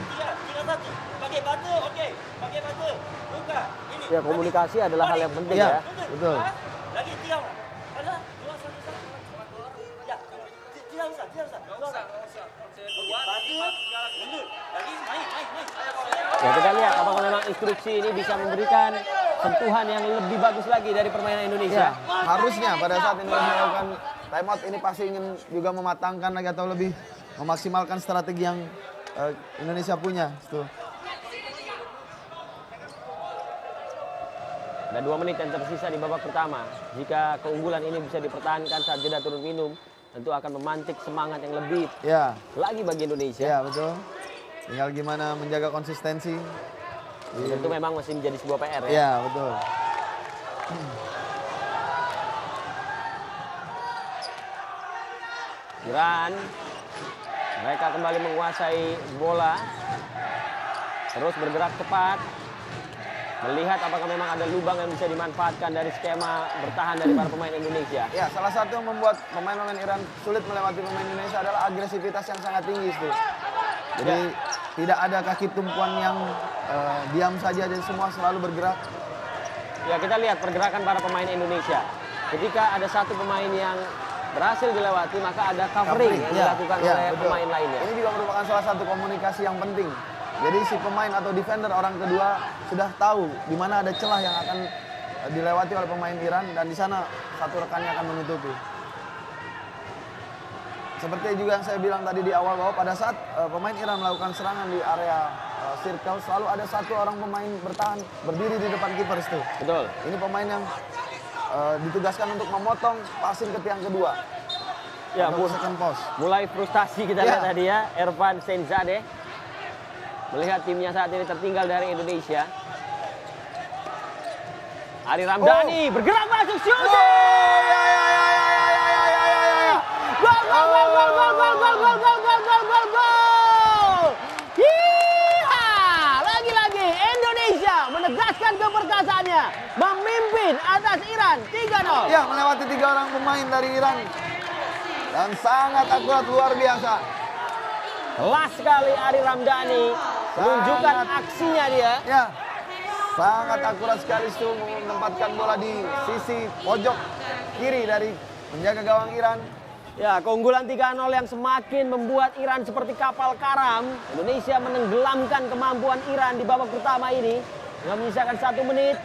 Ya, komunikasi adalah hal yang penting ya. Betul. Ya, kita lihat apakah memang instruksi ini bisa memberikan sentuhan yang lebih bagus lagi dari permainan Indonesia. Ya, harusnya pada saat Indonesia melakukan timeout ini pasti ingin juga mematangkan lagi atau lebih memaksimalkan strategi yang Indonesia punya. Tuh. Ada 2 menit yang tersisa di babak pertama. Jika keunggulan ini bisa dipertahankan saat jeda turun minum, tentu akan memantik semangat yang lebih lagi bagi Indonesia. Ya, betul. Tinggal gimana menjaga konsistensi. Tentu memang masih menjadi sebuah PR ya. Iya, betul. Iran, mereka kembali menguasai bola, terus bergerak cepat, melihat apakah memang ada lubang yang bisa dimanfaatkan dari skema bertahan dari para pemain Indonesia. Ya, salah satu yang membuat pemain-pemain Iran sulit melewati pemain Indonesia adalah agresivitas yang sangat tinggi itu. Jadi tidak ada kaki tumpuan yang diam saja, dan semua selalu bergerak. Ya, kita lihat pergerakan para pemain Indonesia. Ketika ada satu pemain yang berhasil dilewati, maka ada covering yang dilakukan oleh pemain lainnya. Ini juga merupakan salah satu komunikasi yang penting. Jadi si pemain atau defender orang kedua sudah tahu di mana ada celah yang akan dilewati oleh pemain Iran, dan di sana satu rekannya akan menutupi. Seperti juga yang saya bilang tadi di awal, bahwa pada saat pemain Iran melakukan serangan di area circle, selalu ada satu orang pemain bertahan berdiri di depan kiper itu. Betul. Ini pemain yang ditugaskan untuk memotong passing ke tiang kedua. Ya, second post. Mulai frustasi kita lihat tadi ya, Ervan Senzadeh melihat timnya saat ini tertinggal dari Indonesia. Ari Ramdhani bergerak masuk, shooting! Gol, gol, gol, gol, gol, gol, gol, gol, gol, gol, gol, gol, gol! Lagi-lagi Indonesia menegaskan keperkasaannya, memimpin atas Iran 3-0. Ya, melewati 3 orang pemain dari Iran, dan sangat akurat, luar biasa. Kelas sekali Ari Ramdhani menunjukkan aksinya dia. Ya, sangat akurat sekali itu, menempatkan bola di sisi pojok kiri dari penjaga gawang Iran. Ya, keunggulan 3-0 yang semakin membuat Iran seperti kapal karam. Indonesia menenggelamkan kemampuan Iran di babak pertama ini dengan menyisakan 1 menit.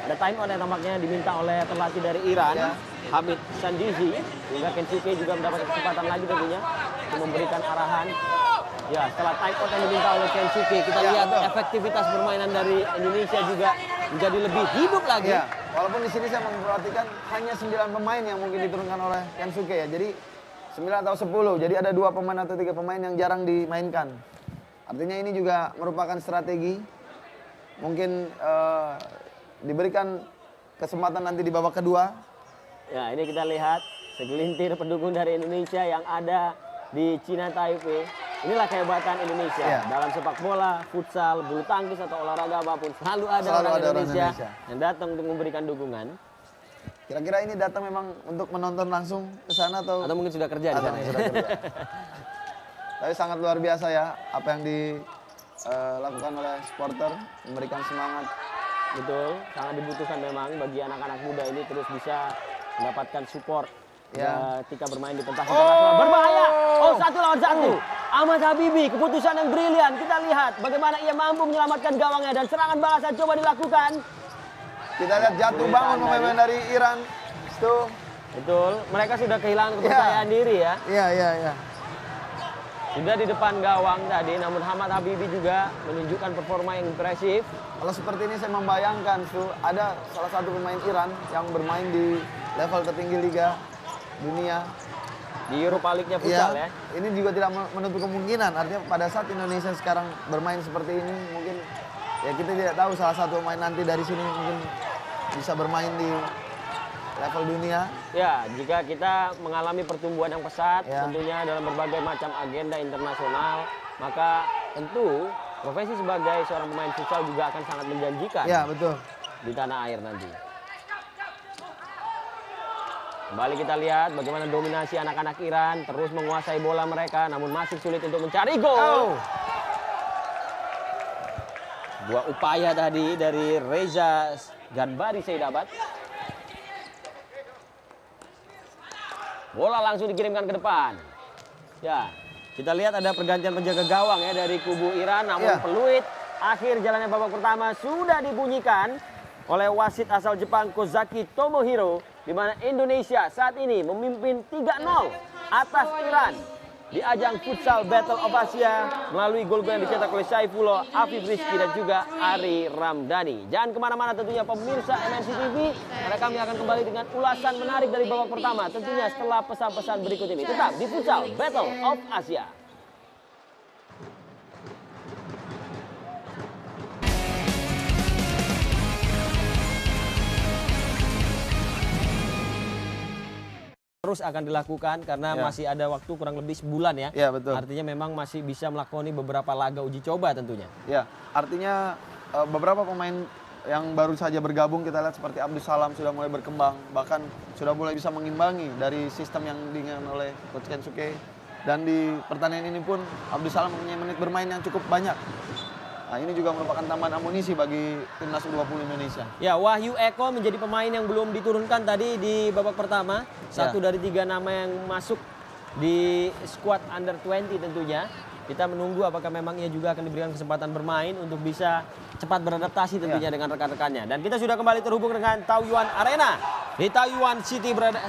Ada time out yang tampaknya diminta oleh pelatih dari Iran, Hamid Sandizi. Hingga Kensuke juga mendapat kesempatan lagi tentunya untuk memberikan arahan. Ya, setelah time out yang diminta oleh Kensuke, kita lihat efektivitas permainan dari Indonesia juga menjadi lebih hidup lagi. Ya, walaupun di sini saya memperhatikan hanya 9 pemain yang mungkin diturunkan oleh Kensuke ya. Jadi 9 atau 10. Jadi ada 2 pemain atau 3 pemain yang jarang dimainkan. Artinya ini juga merupakan strategi. Mungkin diberikan kesempatan nanti di babak kedua. Ya, ini kita lihat segelintir pendukung dari Indonesia yang ada di Cina Taipei. Inilah kehebatan Indonesia dalam sepak bola, futsal, bulu tangkis atau olahraga apapun, selalu ada orang Indonesia yang datang untuk memberikan dukungan. Kira-kira ini datang memang untuk menonton langsung ke sana atau mungkin sudah kerja di sana. Sudah kerja. Tapi sangat luar biasa ya apa yang dilakukan oleh supporter, memberikan semangat. Betul, sangat dibutuhkan memang bagi anak-anak muda ini terus bisa mendapatkan support. Ketika bermain di pentas internasional. Berbahaya. Oh, 1 lawan 1. Ahmad Habibi, keputusan yang brilian. Kita lihat bagaimana ia mampu menyelamatkan gawangnya dan serangan balasan coba dilakukan. Kita lihat jatuh bangun pemain dari Iran. Itu. Betul, mereka sudah kehilangan kepercayaan diri ya. Iya. Sudah di depan gawang tadi, namun Ahmad Habibi juga menunjukkan performa yang impresif. Kalau seperti ini saya membayangkan, ada salah satu pemain Iran yang bermain di level tertinggi Liga Dunia. Di Europa League-nya futsal ya. Ini juga tidak menutup kemungkinan. Artinya pada saat Indonesia sekarang bermain seperti ini, mungkin ya kita tidak tahu salah satu pemain nanti dari sini mungkin bisa bermain di level dunia. Ya, jika kita mengalami pertumbuhan yang pesat, tentunya dalam berbagai macam agenda internasional, maka tentu profesi sebagai seorang pemain futsal juga akan sangat menjanjikan. Ya, betul. Di tanah air nanti. Kembali kita lihat bagaimana dominasi anak-anak Iran terus menguasai bola mereka, namun masih sulit untuk mencari gol. Sebuah upaya tadi dari Reza Ganbari Seidabat. Bola langsung dikirimkan ke depan. Ya, kita lihat ada pergantian penjaga gawang ya dari kubu Iran, namun peluit akhir jalannya babak pertama sudah dibunyikan oleh wasit asal Jepang Kozaki Tomohiro, di mana Indonesia saat ini memimpin 3-0 atas Iran di ajang futsal Battle of Asia melalui gol-gol yang dicetak oleh Saifullah, Afif Rizky dan juga Ari Ramdhani. Jangan kemana-mana tentunya pemirsa MNC TV, karena kami akan kembali dengan ulasan menarik dari babak pertama tentunya setelah pesan-pesan berikut ini. Tetap di futsal Battle of Asia. terus akan dilakukan karena masih ada waktu kurang lebih sebulan ya. Iya, betul. Artinya memang masih bisa melakoni beberapa laga uji coba tentunya. Ya, artinya beberapa pemain yang baru saja bergabung kita lihat seperti Abdus Salam sudah mulai berkembang, bahkan sudah mulai bisa mengimbangi dari sistem yang diinginkan oleh Coach Kensuke. Dan di pertandingan ini pun Abdus Salam mempunyai menit bermain yang cukup banyak. Nah, ini juga merupakan tambahan amunisi bagi timnas U20 Indonesia. Ya, Wahyu Eko menjadi pemain yang belum diturunkan tadi di babak pertama. Satu dari 3 nama yang masuk di skuad under 20 tentunya. Kita menunggu apakah memang ia juga akan diberikan kesempatan bermain untuk bisa cepat beradaptasi tentunya dengan rekan-rekannya. Dan kita sudah kembali terhubung dengan Taoyuan Arena. Di Taoyuan City berada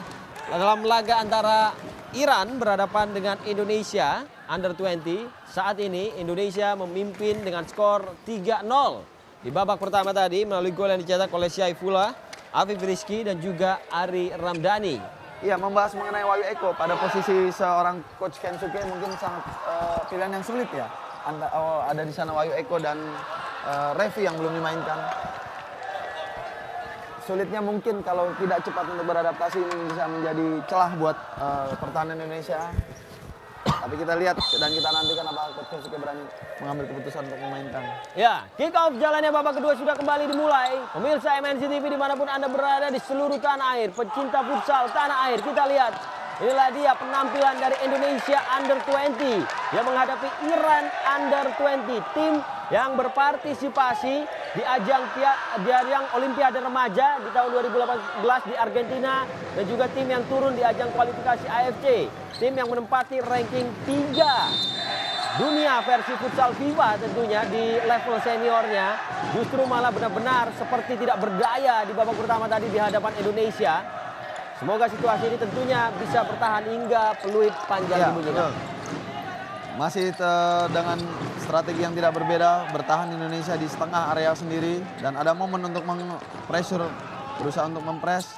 dalam laga antara Iran berhadapan dengan Indonesia under 20. Saat ini Indonesia memimpin dengan skor 3-0. Di babak pertama tadi melalui gol yang dicetak oleh Syaifullah, Afif Rizky dan juga Ari Ramdhani. Iya, membahas mengenai Wahyu Eko pada posisi seorang Coach Kensuke mungkin sangat pilihan yang sulit ya. Ada di sana Wahyu Eko dan Revi yang belum dimainkan. Sulitnya mungkin kalau tidak cepat untuk beradaptasi ini bisa menjadi celah buat pertahanan Indonesia. Tapi kita lihat dan kita nantikan apakah Coach Kensuke berani mengambil keputusan untuk memainkan. Ya, kick off jalannya babak kedua sudah kembali dimulai. Pemirsa MNC TV dimanapun Anda berada di seluruh tanah air, pecinta futsal tanah air, kita lihat. Inilah dia penampilan dari Indonesia under 20 yang menghadapi Iran under 20. Tim yang berpartisipasi di ajang Olimpiade Remaja di tahun 2018 di Argentina. Dan juga tim yang turun di ajang kualifikasi AFC. Tim yang menempati ranking 3 dunia versi futsal FIBA tentunya di level seniornya. Justru malah benar-benar seperti tidak berdaya di babak pertama tadi di hadapan Indonesia. Semoga situasi ini tentunya bisa bertahan hingga peluit panjang dibunyikan. Masih dengan strategi yang tidak berbeda, bertahan Indonesia di setengah area sendiri dan ada momen untuk pressure, berusaha untuk mempres.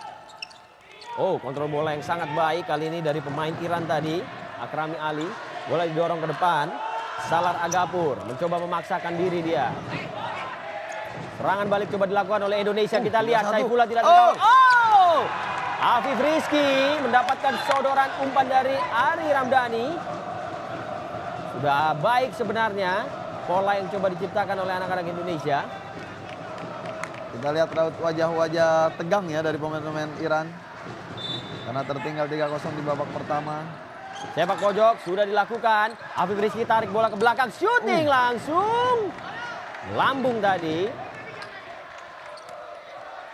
Oh, kontrol bola yang sangat baik kali ini dari pemain Iran tadi, Akrami Ali. Bola didorong ke depan, Salar Agapur mencoba memaksakan diri dia. Serangan balik coba dilakukan oleh Indonesia. Kita lihat Saifullah tidak terkawal. Oh! Afif Rizky mendapatkan sodoran umpan dari Ari Ramdhani. Sudah baik sebenarnya pola yang coba diciptakan oleh anak-anak Indonesia. Kita lihat raut wajah-wajah tegang ya dari pemain-pemain Iran. Karena tertinggal 3-0 di babak pertama. Sepak pojok sudah dilakukan. Afif Rizky tarik bola ke belakang. Shooting langsung. Lambung tadi.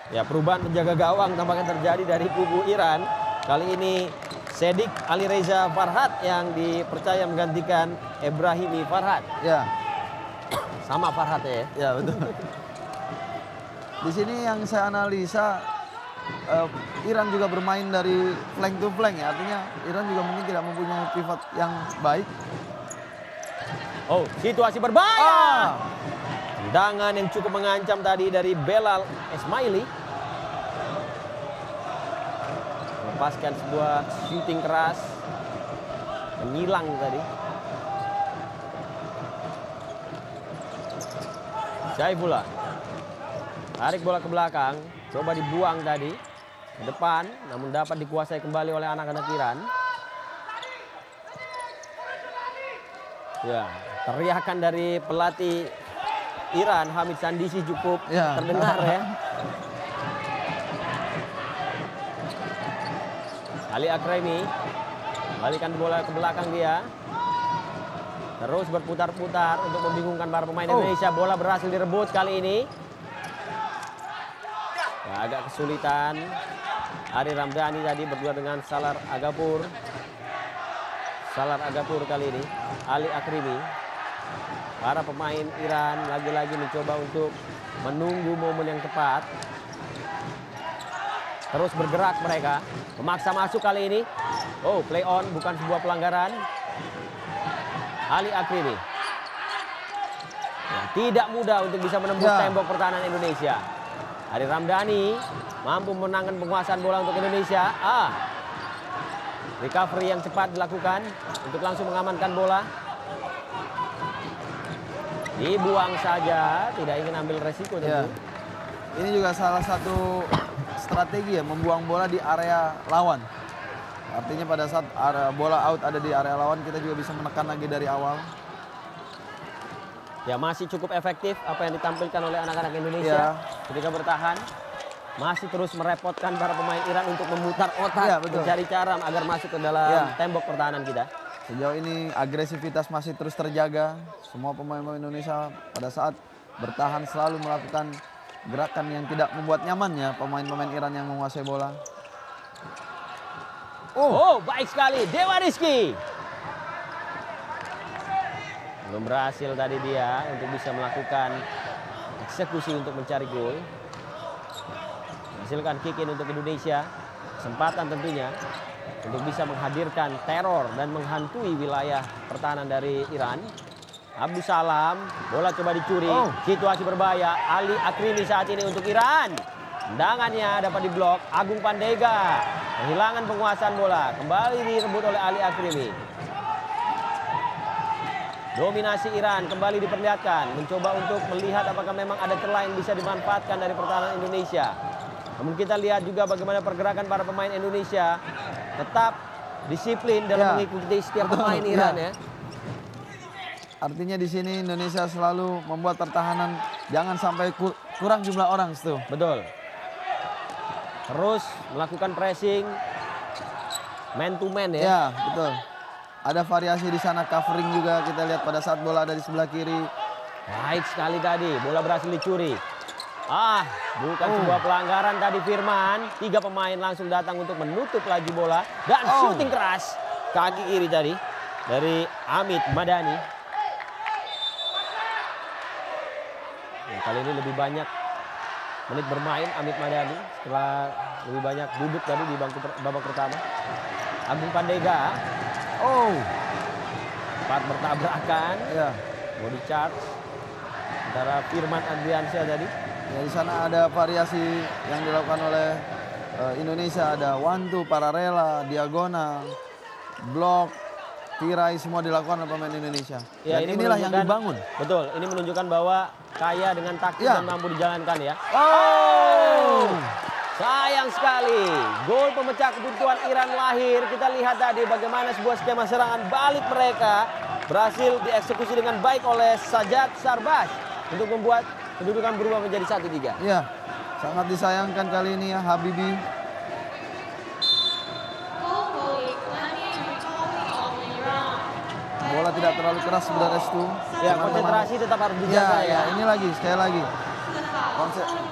Ya, perubahan penjaga gawang tampaknya terjadi dari kubu Iran. Kali ini Sedik Ali Reza Farhat yang dipercaya menggantikan Ibrahimi Farhat. Ya. Sama Farhat ya. Ya, betul. Di sini yang saya analisa Iran juga bermain dari flank to flank ya. Artinya Iran juga mungkin tidak mempunyai pivot yang baik. Oh, situasi berbahaya. Tendangan yang cukup mengancam tadi dari Belal Esmaili. Melepaskan sebuah shooting keras. Menghilang tadi. Syaifullah. Tarik bola ke belakang. Coba dibuang tadi. Ke depan. Namun dapat dikuasai kembali oleh anak-anak Iran. Ya, teriakan dari pelatih Iran, Hamid Sandisi cukup terdengar ya. Ali Akrami balikan bola ke belakang dia. Terus berputar-putar untuk membingungkan para pemain Indonesia. Bola berhasil direbut kali ini. Ya, agak kesulitan. Ari Ramdhani tadi berdua dengan Salar Agapur. Salar Agapur kali ini. Ali Akrami. Para pemain Iran lagi-lagi mencoba untuk menunggu momen yang tepat. Terus bergerak mereka. Memaksa masuk kali ini. Oh, play on, bukan sebuah pelanggaran. Ali Akrami. Ya, tidak mudah untuk bisa menembus tembok pertahanan Indonesia. Ari Ramdhani mampu menangkan penguasaan bola untuk Indonesia. Recovery yang cepat dilakukan untuk langsung mengamankan bola. Dibuang saja, tidak ingin ambil resiko tentu. Ini juga salah satu strategi ya, membuang bola di area lawan. Artinya pada saat bola out ada di area lawan, kita juga bisa menekan lagi dari awal. Ya, masih cukup efektif apa yang ditampilkan oleh anak-anak Indonesia ketika bertahan. Masih terus merepotkan para pemain Iran untuk memutar otak, mencari cara agar masuk ke dalam tembok pertahanan kita. Sejauh ini agresivitas masih terus terjaga. Semua pemain-pemain Indonesia pada saat bertahan selalu melakukan gerakan yang tidak membuat nyaman ya pemain-pemain Iran yang menguasai bola. Oh, baik sekali Dewa Rizky. Belum berhasil tadi dia untuk bisa melakukan eksekusi untuk mencari gol. Hasilkan kick in untuk Indonesia. Kesempatan tentunya untuk bisa menghadirkan teror dan menghantui wilayah pertahanan dari Iran. Abdus Salam, bola coba dicuri, situasi berbahaya. Ali Akrimi saat ini untuk Iran. Tendangannya dapat diblok. Agung Pandega kehilangan penguasaan bola, kembali direbut oleh Ali Akrimi. Dominasi Iran kembali diperlihatkan, mencoba untuk melihat apakah memang ada celah yang bisa dimanfaatkan dari pertahanan Indonesia. Namun kita lihat juga bagaimana pergerakan para pemain Indonesia tetap disiplin dalam mengikuti setiap pemain Iran ya. Artinya di sini Indonesia selalu membuat pertahanan jangan sampai kurang jumlah orang itu. Betul. Terus melakukan pressing man to man ya. Ya, betul. Ada variasi di sana, covering juga kita lihat pada saat bola ada di sebelah kiri. Baik sekali tadi, bola berhasil dicuri. Bukan sebuah pelanggaran tadi Firman. 3 pemain langsung datang untuk menutup laju bola. Dan shooting keras. Kaki kiri tadi dari Amit Madani. Kali ini lebih banyak menit bermain Amit Madani. Setelah lebih banyak duduk tadi di bangku babak pertama. Agung Pandega. Sempat bertabrakan. Body charge antara Firman Andriansyah tadi. Ya, di sana ada variasi yang dilakukan oleh Indonesia, ada one two, paralel, diagonal, blok, tirai, semua dilakukan oleh pemain Indonesia. Ya, dan inilah yang dibangun. Betul, ini menunjukkan bahwa kaya dengan taktik dan mampu dijalankan ya. Sayang sekali, gol pemecah kebutuhan Iran lahir. Kita lihat tadi bagaimana sebuah skema serangan balik mereka berhasil dieksekusi dengan baik oleh Sajat Sarbas untuk membuat kedudukan berubah menjadi 1-3. Iya, sangat disayangkan kali ini ya Habibi. Bola tidak terlalu keras sebenarnya itu. Ya, konsentrasi tetap harus dijaga ya. Ini lagi, sekali lagi.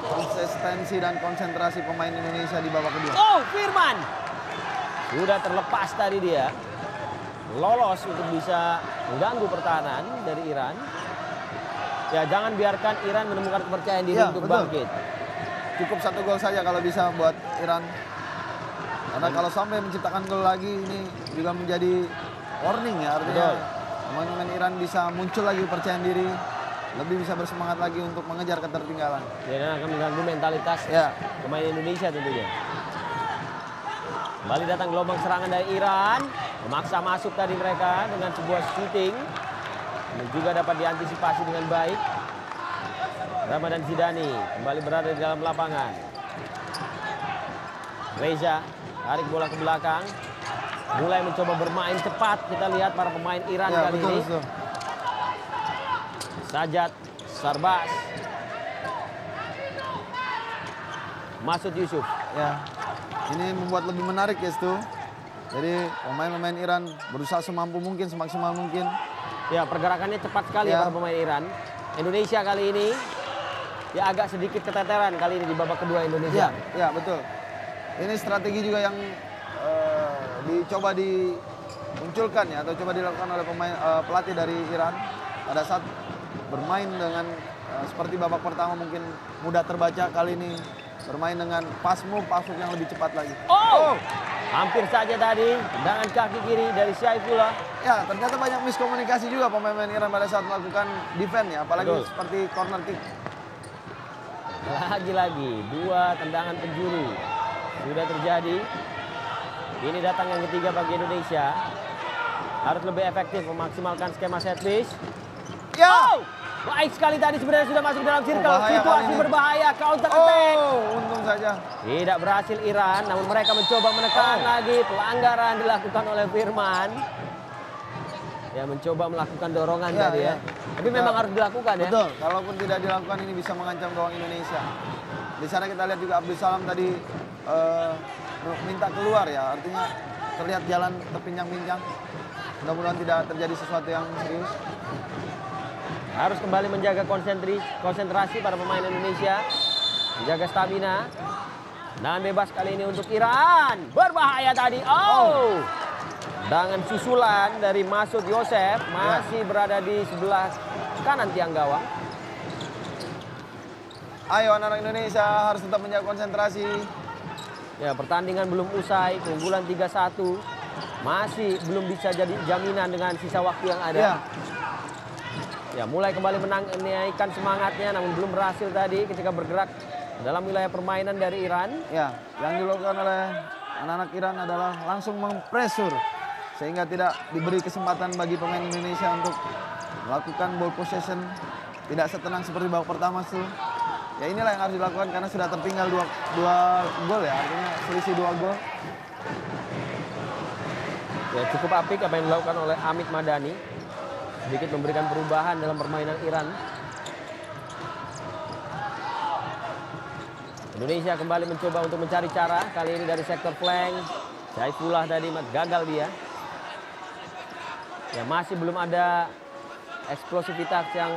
Konsistensi dan konsentrasi pemain Indonesia di babak kedua. Firman. Sudah terlepas tadi dia. Lolos untuk bisa mengganggu pertahanan dari Iran. Ya, jangan biarkan Iran menemukan kepercayaan diri untuk bangkit. Cukup 1 gol saja kalau bisa buat Iran. Karena kalau sampai menciptakan gol lagi ini juga menjadi warning ya. Artinya pemain-pemain Iran bisa muncul lagi kepercayaan diri. Lebih bisa bersemangat lagi untuk mengejar ketertinggalan. Ya, dan akan mengganggu mentalitas pemain Indonesia tentunya. Kembali datang gelombang serangan dari Iran. Memaksa masuk tadi mereka dengan sebuah shooting. Dan juga dapat diantisipasi dengan baik. Ramadan Zidani kembali berada di dalam lapangan. Reza tarik bola ke belakang. Mulai mencoba bermain cepat. Kita lihat para pemain Iran kali ini. Sajat Sarbas. Masud Yusuf. Ya, ini membuat lebih menarik ya itu. Jadi pemain-pemain Iran berusaha semampu mungkin, semaksimal mungkin. Ya, pergerakannya cepat sekali para pemain Iran. Indonesia kali ini ya agak sedikit keteteran kali ini di babak kedua Indonesia. Ya, betul. Ini strategi juga yang dicoba dimunculkan ya, atau coba dilakukan oleh pelatih dari Iran pada saat bermain dengan seperti babak pertama mungkin mudah terbaca, kali ini bermain dengan pass move yang lebih cepat lagi. Hampir saja tadi tendangan kaki kiri dari Syaifullah. Ya, ternyata banyak miskomunikasi juga pemain-pemain Iran pada saat melakukan defense ya, apalagi seperti corner kick. Lagi-lagi 2 tendangan penjuru sudah terjadi. Ini datang yang ketiga bagi Indonesia. Harus lebih efektif memaksimalkan skema set piece. Baik sekali tadi sebenarnya sudah masuk dalam circle. Bahaya Situasi kali ini. berbahaya, counter attack. Untung saja. Tidak berhasil Iran, namun mereka mencoba menekan lagi. Pelanggaran dilakukan oleh Firman. Ya, mencoba melakukan dorongan Ya, tadi ya. ya. Tapi memang harus dilakukan ya. Betul, kalaupun tidak dilakukan ini bisa mengancam gawang Indonesia. Di sana kita lihat juga Abdul Salam tadi minta keluar ya, artinya terlihat jalan terpinjang-pinjang. Mudah-mudahan tidak terjadi sesuatu yang serius. Harus kembali menjaga konsentrasi para pemain Indonesia. Menjaga stamina. Dan bebas kali ini untuk Iran. Berbahaya tadi. Oh! Dengan susulan dari Masud Yosef. Masih berada di sebelah kanan tiang gawang. Ayo anak-anak Indonesia harus tetap menjaga konsentrasi. Ya, pertandingan belum usai. Keunggulan 3-1. Masih belum bisa jadi jaminan dengan sisa waktu yang ada. Ya. Ya, mulai kembali menaikkan semangatnya, namun belum berhasil tadi ketika bergerak dalam wilayah permainan dari Iran. Ya, yang dilakukan oleh anak-anak Iran adalah langsung mempresur sehingga tidak diberi kesempatan bagi pemain Indonesia untuk melakukan ball possession, tidak setenang seperti babak pertama tuh. Ya inilah yang harus dilakukan karena sudah tertinggal dua gol ya, artinya selisih 2 gol. Ya, cukup apik apa yang dilakukan oleh Amit Madani. Sedikit memberikan perubahan dalam permainan Iran. Indonesia kembali mencoba untuk mencari cara. Kali ini dari sektor flank. Saifullah tadi gagal dia. Ya, masih belum ada eksplosivitas yang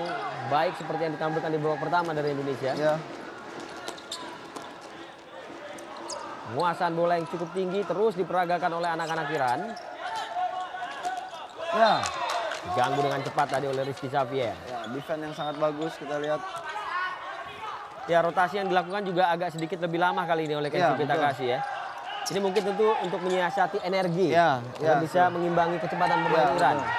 baik seperti yang ditampilkan di babak pertama dari Indonesia. Ya. Penguasaan bola yang cukup tinggi terus diperagakan oleh anak-anak Iran. Ya. Diganggu dengan cepat tadi oleh Rizky Xavier. Ya, defense yang sangat bagus kita lihat. Ya, rotasi yang dilakukan juga agak sedikit lebih lama kali ini oleh Kenshi Pitakasi ya. Ini mungkin tentu untuk menyiasati energi. Ya, yang ya, bisa ya. mengimbangi kecepatan pemain Ya, Iran. betul.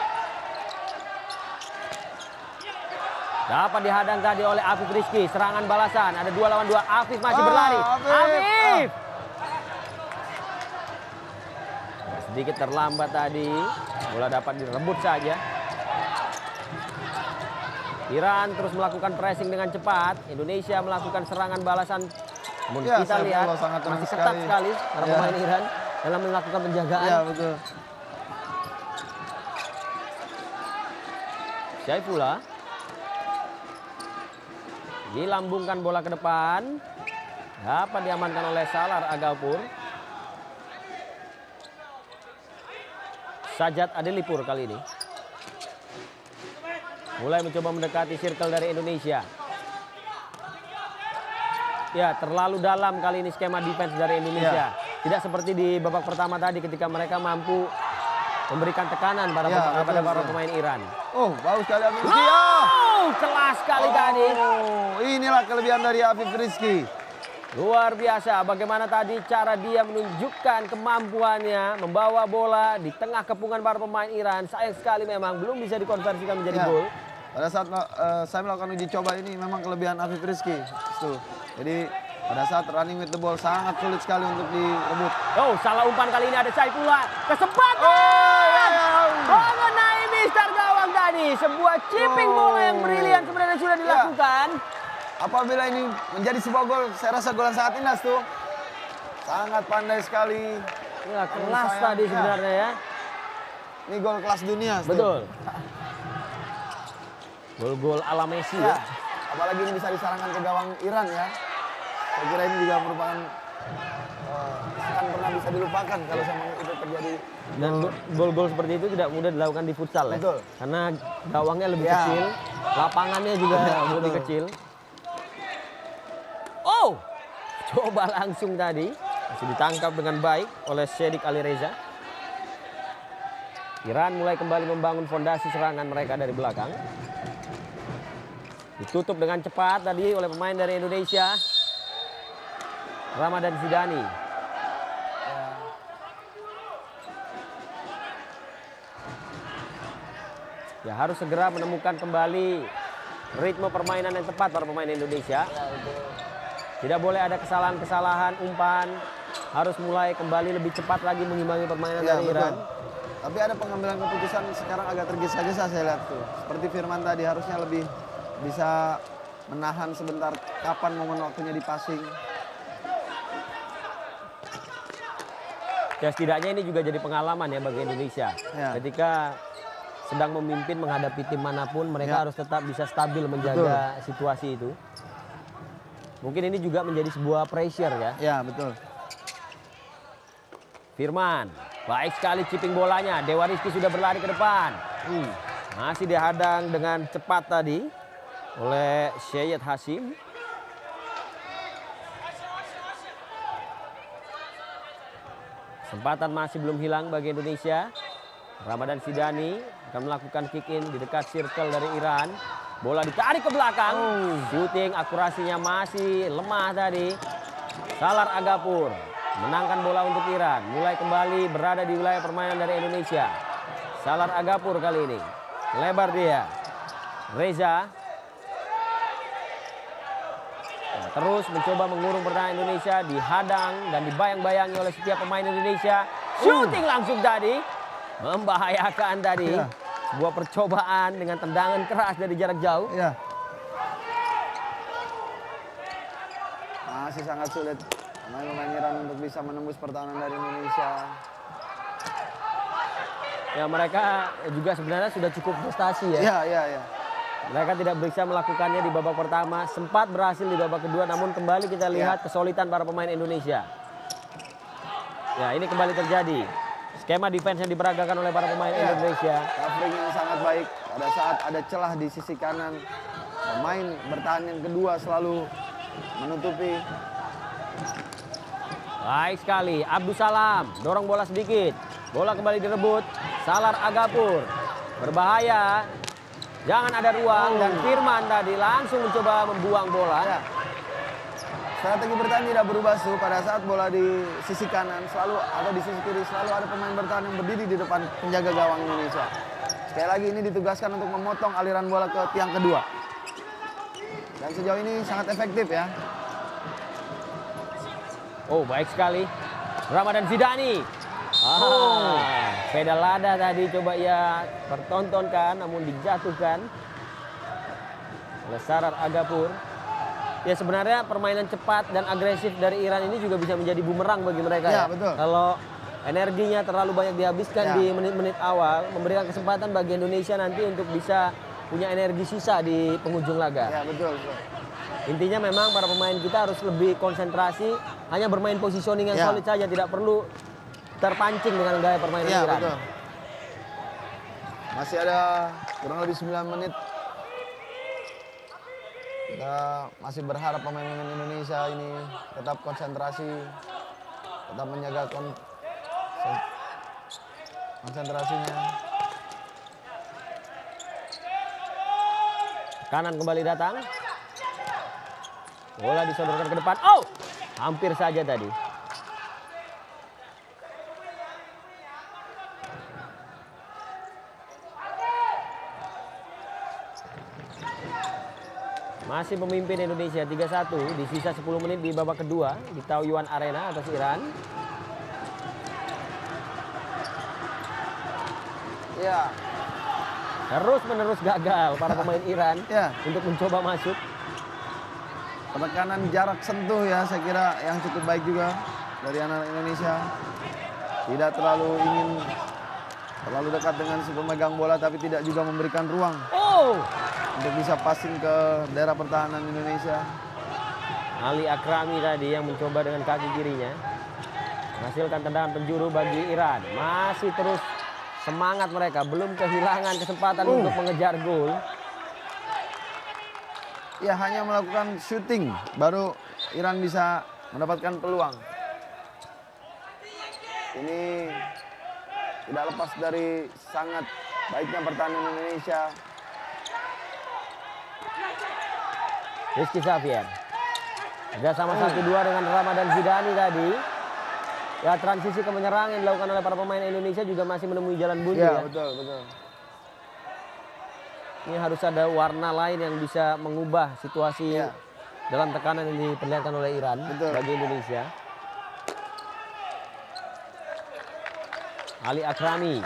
Dapat dihadang tadi oleh Afif Rizky. Serangan balasan. Ada 2 lawan 2. Afif masih Ah, berlari. Afif. Afif! Sedikit terlambat tadi. Bola dapat direbut saja. Iran terus melakukan pressing dengan cepat. Indonesia melakukan serangan balasan. Namun Ya, kita lihat Saifullah sangat tenang masih ketat sekali para Ya. pemain Iran dalam melakukan penjagaan. Ya, betul. Saifullah dilambungkan bola ke depan. Dapat diamankan oleh Salar Agapur. Sajat Adelipur kali ini. Mulai mencoba mendekati circle dari Indonesia. Ya, terlalu dalam kali ini skema defense dari Indonesia. Tidak seperti di babak pertama tadi ketika mereka mampu memberikan tekanan pada para pemain Iran. Oh, bagus sekali Afif Rizky. Oh, kelas sekali tadi. Oh, inilah kelebihan dari Afif Rizky. Luar biasa bagaimana tadi cara dia menunjukkan kemampuannya membawa bola di tengah kepungan para pemain Iran. Sayang sekali memang belum bisa dikonversikan menjadi gol. Pada saat saya melakukan uji coba ini memang kelebihan Afif Rizky. Jadi pada saat running with the ball sangat sulit sekali untuk direbut. Oh, salah umpan kali ini ada Saifullah. Kesempatan! Oh, Mengenai Mister Gawang tadi. Sebuah chipping bola yang brilian sebenarnya sudah dilakukan. Apabila ini menjadi sebuah gol, saya rasa gol yang sangat indah tuh. Sangat pandai sekali. Ya, kelas tadi sebenarnya ya. Ini gol kelas dunia. Betul. Gol-gol ala Messi ya. Apalagi ini bisa disarankan ke gawang Iran ya. Saya kira ini juga merupakan akan pernah bisa dilupakan kalau sama itu terjadi. Dan gol-gol seperti itu tidak mudah dilakukan di futsal ya. Betul. Karena gawangnya lebih kecil, lapangannya juga lebih kecil. Oh, coba langsung tadi. Masih ditangkap dengan baik oleh Shedik Ali Reza. Iran mulai kembali membangun fondasi serangan mereka dari belakang. Ditutup dengan cepat tadi oleh pemain dari Indonesia. Ramadan Zidani. Ya, harus segera menemukan kembali ritme permainan yang tepat para pemain Indonesia. Tidak boleh ada kesalahan-kesalahan umpan. Harus mulai kembali lebih cepat lagi mengimbangi permainan dari Iran. Tapi ada pengambilan keputusan sekarang agak tergesa-gesa saya lihat tuh. Seperti Firman tadi harusnya lebih bisa menahan sebentar kapan momen waktunya di passing. Ya setidaknya ini juga jadi pengalaman ya bagi Indonesia. Ya. Ketika sedang memimpin menghadapi tim manapun, mereka harus tetap bisa stabil menjaga situasi itu. Mungkin ini juga menjadi sebuah pressure ya. Ya, betul. Firman, baik sekali chipping bolanya. Dewa Rizky sudah berlari ke depan. Masih dihadang dengan cepat tadi oleh Syed Hashim. Kesempatan masih belum hilang bagi Indonesia. Ramadan Sidani akan melakukan kick in di dekat circle dari Iran. Bola ditarik ke belakang. Shooting akurasinya masih lemah tadi. Salar Agapur menangkan bola untuk Iran. Mulai kembali berada di wilayah permainan dari Indonesia. Salar Agapur kali ini. Lebar dia. Reza. Terus mencoba mengurung pertahanan Indonesia, dihadang dan dibayang-bayangi oleh setiap pemain Indonesia. Shooting langsung tadi, membahayakan tadi. Sebuah percobaan dengan tendangan keras dari jarak jauh. Ya. Masih sangat sulit pemain-pemain Iran untuk bisa menembus pertahanan dari Indonesia. Ya mereka juga sebenarnya sudah cukup prestasi ya. Iya. Mereka tidak bisa melakukannya di babak pertama, sempat berhasil di babak kedua, namun kembali kita lihat kesulitan para pemain Indonesia. Ya ini kembali terjadi. Skema defense yang diperagakan oleh para pemain Indonesia. Covering yang sangat baik pada saat ada celah di sisi kanan. Pemain bertahan yang kedua selalu menutupi. Baik sekali, Abdus Salam dorong bola sedikit. Bola kembali direbut, Salar Agapur. Berbahaya. Jangan ada ruang dan Firman tadi langsung mencoba membuang bola. Ya. Strategi bertahan tidak berubah pada saat bola di sisi kanan selalu atau di sisi kiri selalu ada pemain bertahan yang berdiri di depan penjaga gawang Indonesia. Sekali lagi ini ditugaskan untuk memotong aliran bola ke tiang kedua. Dan sejauh ini sangat efektif ya. Oh baik sekali, Ramadan Zidani. Pedal lada tadi coba ia pertontonkan namun dijatuhkan oleh Salar Agapur. Ya sebenarnya permainan cepat dan agresif dari Iran ini juga bisa menjadi bumerang bagi mereka ya. Betul. Kalau energinya terlalu banyak dihabiskan di menit-menit awal, memberikan kesempatan bagi Indonesia nanti untuk bisa punya energi sisa di penghujung laga. Ya betul. Intinya memang para pemain kita harus lebih konsentrasi, hanya bermain positioning yang solid saja, tidak perlu terpancing dengan gaya permainan Iran. Betul. Masih ada kurang lebih 9 menit. Kita masih berharap pemain-pemain Indonesia ini tetap konsentrasi, tetap menjaga konsentrasinya. Kanan kembali datang. Bola disodorkan ke depan. Oh, hampir saja tadi. Masih memimpin Indonesia 3-1 di sisa 10 menit di babak kedua di Taoyuan Arena atas Iran. Ya. Terus-menerus gagal para pemain Iran untuk mencoba masuk. Penekanan jarak sentuh ya saya kira yang cukup baik juga dari anak Indonesia. Tidak terlalu ingin terlalu dekat dengan si pemegang bola tapi tidak juga memberikan ruang. Untuk bisa passing ke daerah pertahanan Indonesia. Ali Akrami tadi yang mencoba dengan kaki kirinya. Menghasilkan tendangan penjuru bagi Iran. Masih terus semangat mereka. Belum kehilangan kesempatan untuk mengejar gol. Ya hanya melakukan shooting. Baru Iran bisa mendapatkan peluang. Ini tidak lepas dari sangat baiknya pertahanan Indonesia. Rizky Xavier. Ada sama 1-2 dengan Ramadan Zidani tadi. Ya transisi ke menyerang yang dilakukan oleh para pemain Indonesia juga masih menemui jalan buntu ya. Betul. Ini harus ada warna lain yang bisa mengubah situasi dalam tekanan yang diperlihatkan oleh Iran bagi Indonesia. Ali Akrami.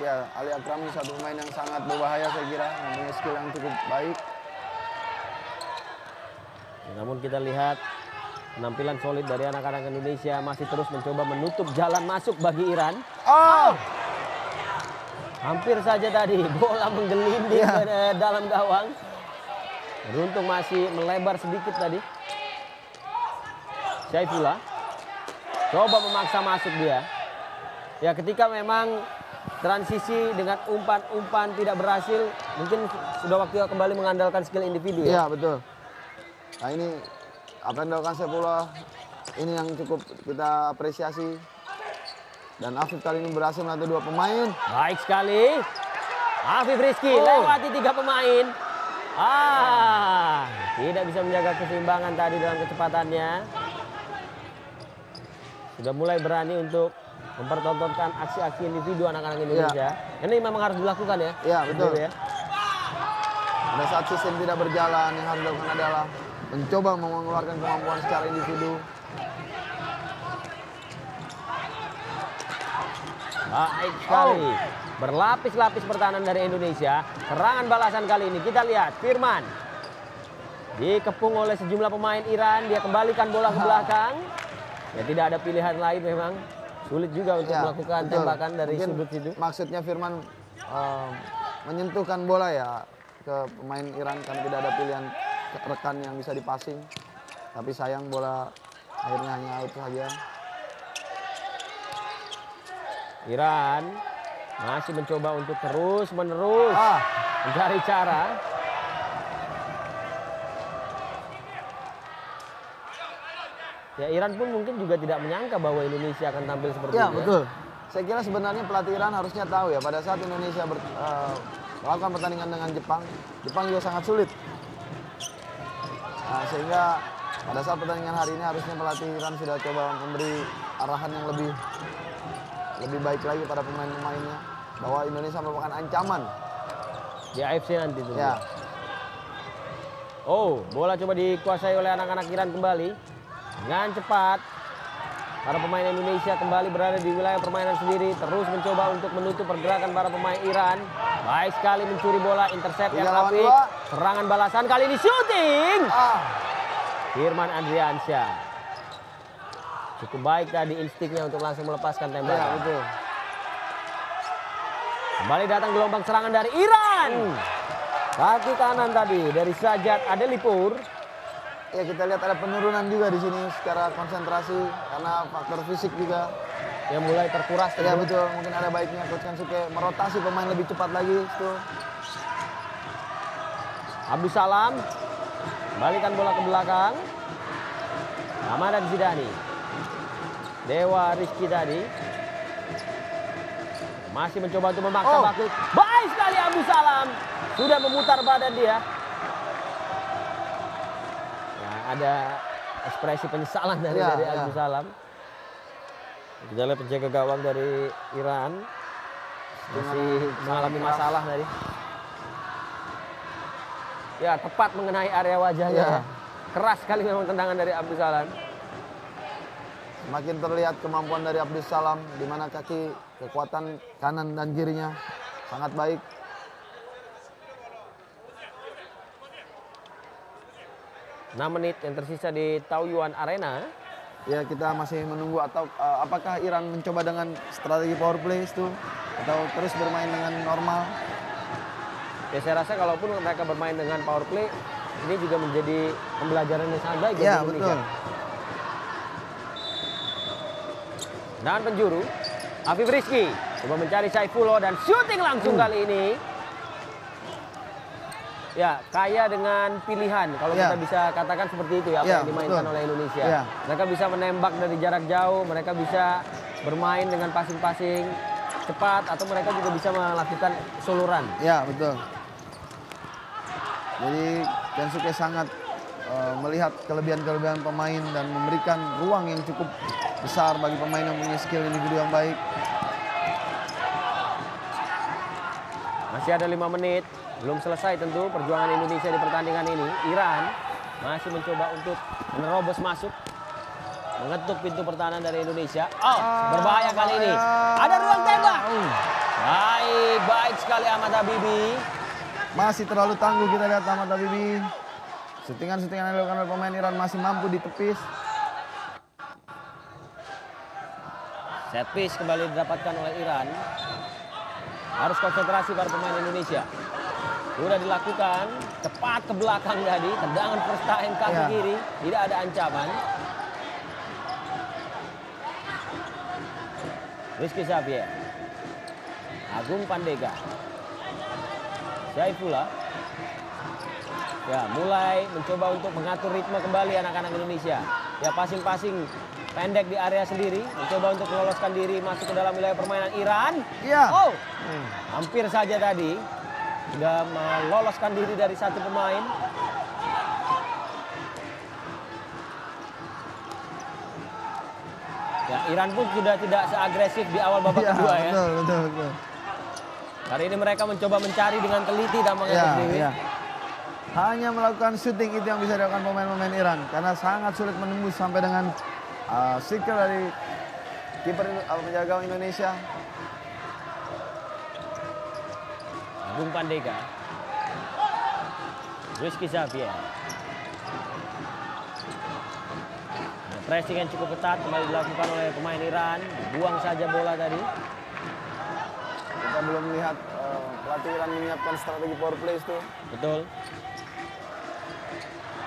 Ya, Ali Akrami satu pemain yang sangat berbahaya saya kira, mempunyai skill yang cukup baik. Namun kita lihat penampilan solid dari anak-anak Indonesia masih terus mencoba menutup jalan masuk bagi Iran. Oh! Hampir saja tadi bola menggelinding ke dalam gawang. Beruntung masih melebar sedikit tadi. Saifullah coba memaksa masuk dia. Ya, ketika memang transisi dengan umpan-umpan tidak berhasil, mungkin sudah waktunya kembali mengandalkan skill individu ya. Iya, betul. Nah, ini apa yang dilakukan Saifullah ini yang cukup kita apresiasi. Dan Afif kali ini berhasil melatih 2 pemain. Baik sekali. Afif Rizky lewati 3 pemain. Tidak bisa menjaga keseimbangan tadi dalam kecepatannya. Sudah mulai berani untuk mempertontonkan aksi-aksi individu anak-anak Indonesia. Ini memang harus dilakukan ya. Iya, betul. Ya. Pada saat sistem tidak berjalan, yang harus dilakukan adalah mencoba mengeluarkan kemampuan secara individu. Baik sekali. Berlapis-lapis pertahanan dari Indonesia. Serangan balasan kali ini kita lihat Firman dikepung oleh sejumlah pemain Iran. Dia kembalikan bola ke belakang. Ya, tidak ada pilihan lain memang. Sulit juga untuk melakukan tembakan dari sudut situ. Maksudnya Firman menyentuhkan bola ya ke pemain Iran karena tidak ada pilihan rekan yang bisa dipasing. Tapi sayang bola akhirnya hanya out saja. Iran masih mencoba untuk terus-menerus mencari cara. Ya, Iran pun mungkin juga tidak menyangka bahwa Indonesia akan tampil seperti ini. Ya, betul. Saya kira sebenarnya pelatih Iran harusnya tahu ya, pada saat Indonesia melakukan pertandingan dengan Jepang, Jepang juga sangat sulit. Nah, sehingga pada saat pertandingan hari ini harusnya pelatih Iran sudah coba memberi arahan yang lebih baik lagi pada pemain-pemainnya, bahwa Indonesia merupakan ancaman di AFC nanti tuh. ya. Oh, bola coba dikuasai oleh anak-anak Iran kembali dengan cepat. Para pemain Indonesia kembali berada di wilayah permainan sendiri, terus mencoba untuk menutup pergerakan para pemain Iran. Baik sekali mencuri bola, intercept yang apik. Serangan balasan kali ini shooting. Firman Andriansyah. Cukup baik tadi instingnya untuk langsung melepaskan tembakan. Ya, betul. Kembali datang gelombang serangan dari Iran. Kaki kanan tadi dari Sajat Adelipur. Ya, kita lihat ada penurunan juga di sini secara konsentrasi karena faktor fisik juga yang mulai terkuras. Ya, betul. Mungkin ada baiknya Coach Kensuke merotasi pemain lebih cepat lagi itu. Abdus Salam kembalikan bola ke belakang. Ramadan Zidani. Dewa Rizky tadi masih mencoba untuk memaksa baku. Baik sekali Abdus Salam. Sudah memutar badan dia. Nah, ada ekspresi penyesalan dari Abdus Salam. Kita lihat penjaga gawang dari Iran masih mengalami masalah tadi. Ya, tepat mengenai area wajahnya. Keras sekali memang tendangan dari Abdus Salam. Makin terlihat kemampuan dari Abdus Salam, di mana kaki kekuatan kanan dan kirinya sangat baik. Enam menit yang tersisa di Taoyuan Arena. Ya, kita masih menunggu atau apakah Iran mencoba dengan strategi power play itu atau terus bermain dengan normal. Ya, saya rasa kalaupun mereka bermain dengan power play, ini juga menjadi pembelajaran yang sangat baik ya, bagi Indonesia. Betul. Dan penjuru Afif Rizky coba mencari Saifullah dan syuting langsung kali ini. Ya, kaya dengan pilihan kalau kita bisa katakan seperti itu ya, apa yang dimainkan oleh Indonesia. Mereka bisa menembak dari jarak jauh, mereka bisa bermain dengan passing-passing cepat, atau mereka juga bisa melakukan suluran. Ya, betul. Jadi Kensuke sangat melihat kelebihan-kelebihan pemain dan memberikan ruang yang cukup besar bagi pemain yang punya skill individu yang baik. Masih ada 5 menit, belum selesai tentu perjuangan Indonesia di pertandingan ini. Iran masih mencoba untuk menerobos masuk, mengetuk pintu pertahanan dari Indonesia. Berbahaya kali ini. Ada ruang tembak. Baik sekali Ahmad Habibi. Masih terlalu tangguh kita lihat Ahmad Habibi. Syutingan-syutingan yang dilakukan oleh pemain Iran masih mampu ditepis. Set piece kembali didapatkan oleh Iran. Harus konsentrasi para pemain Indonesia. Sudah dilakukan, cepat ke belakang tadi, tendangan first time kaki kiri, tidak ada ancaman. Rizky Xavier, Agung Pandega, Saifullah. Ya, mulai mencoba untuk mengatur ritme kembali anak-anak Indonesia. Ya, passing-passing pendek di area sendiri, mencoba untuk meloloskan diri masuk ke dalam wilayah permainan Iran. Iya. Oh, hampir saja tadi sudah meloloskan diri dari satu pemain. Ya, Iran pun sudah tidak seagresif di awal babak kedua ya. Betul. Kali ini mereka mencoba mencari dengan teliti tampaknya Coach Dewi. Hanya melakukan syuting itu yang bisa dilakukan pemain-pemain Iran karena sangat sulit menembus sampai dengan striker dari kiper penjaga gawang Indonesia. Agung Pandega, Rizky Xavier. Pressing yang cukup ketat kembali dilakukan oleh pemain Iran. Buang saja bola tadi. Kita belum melihat pelatih Iran menyiapkan strategi power play itu. Betul.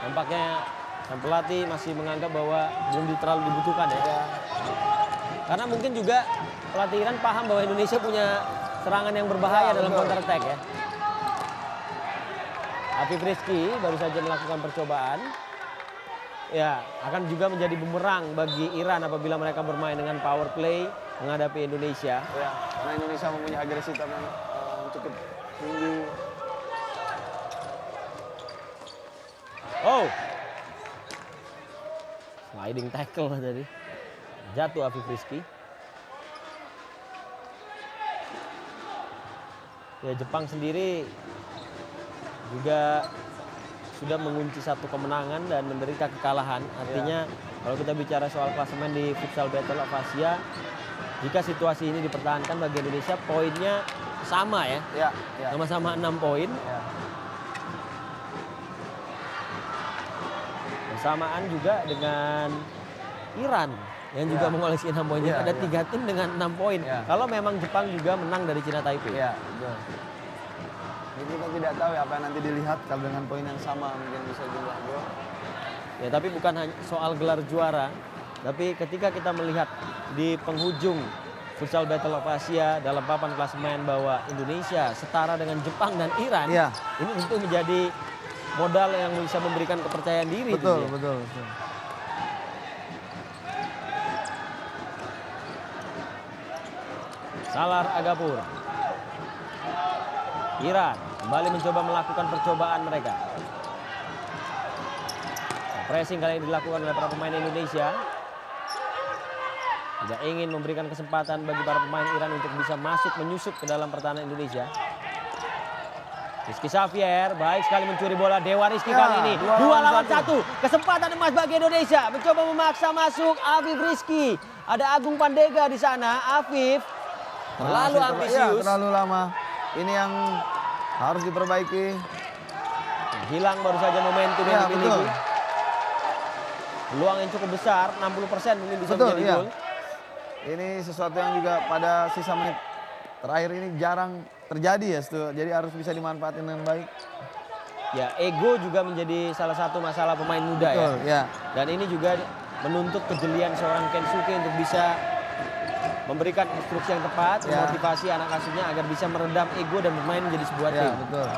Tampaknya sang pelatih masih menganggap bahwa belum terlalu dibutuhkan ya. Karena mungkin juga pelatih Iran paham bahwa Indonesia punya serangan yang berbahaya dalam counter attack ya. Afif Rizky baru saja melakukan percobaan. Ya, akan juga menjadi bumerang bagi Iran apabila mereka bermain dengan power play menghadapi Indonesia. Ya, karena Indonesia mempunyai agresivitas yang cukup tinggi. Oh, sliding tackle tadi. Jatuh Afif Rizky. Ya, Jepang sendiri juga sudah mengunci satu kemenangan dan menderita kekalahan. Artinya kalau kita bicara soal klasemen di Futsal Battle of Asia, jika situasi ini dipertahankan bagi Indonesia, poinnya sama ya. Sama-sama 6 poin. Bersamaan juga dengan Iran yang juga mengoleksi 6 poin. Jadi ada 3 tim dengan 6 poin. Kalau memang Jepang juga menang dari Cina Taipei. Jadi kita tidak tahu ya apa yang nanti dilihat kalau dengan poin yang sama mungkin bisa jumlah gol. Ya, tapi bukan hanya soal gelar juara, tapi ketika kita melihat di penghujung Futsal Battle of Asia dalam papan klasemen bahwa Indonesia setara dengan Jepang dan Iran, ini tentu menjadi modal yang bisa memberikan kepercayaan diri. Betul. Salar Agapur. Iran kembali mencoba melakukan percobaan mereka. Pressing kali ini dilakukan oleh para pemain Indonesia. Tidak ingin memberikan kesempatan bagi para pemain Iran untuk bisa masuk menyusup ke dalam pertahanan Indonesia. Rizky Xavier baik sekali mencuri bola. Dewa Rizky kali ini 2 lawan 1. Kesempatan emas bagi Indonesia. Mencoba memaksa masuk Afif Rizky. Ada Agung Pandega di sana. Afif terlalu ambisius. Terlalu lama. Ini yang harus diperbaiki. Hilang baru saja momentum yang dimiliki. Peluang yang cukup besar, 60% mungkin bisa menjadi gol. Ini sesuatu yang juga pada sisa menit terakhir ini jarang terjadi ya. Jadi harus bisa dimanfaatkan dengan baik. Ya, ego juga menjadi salah satu masalah pemain muda ya. Dan ini juga menuntut kejelian seorang Kensuke untuk bisa memberikan instruksi yang tepat, memotivasi anak asuhnya agar bisa meredam ego dan bermain menjadi sebuah tim. Betul.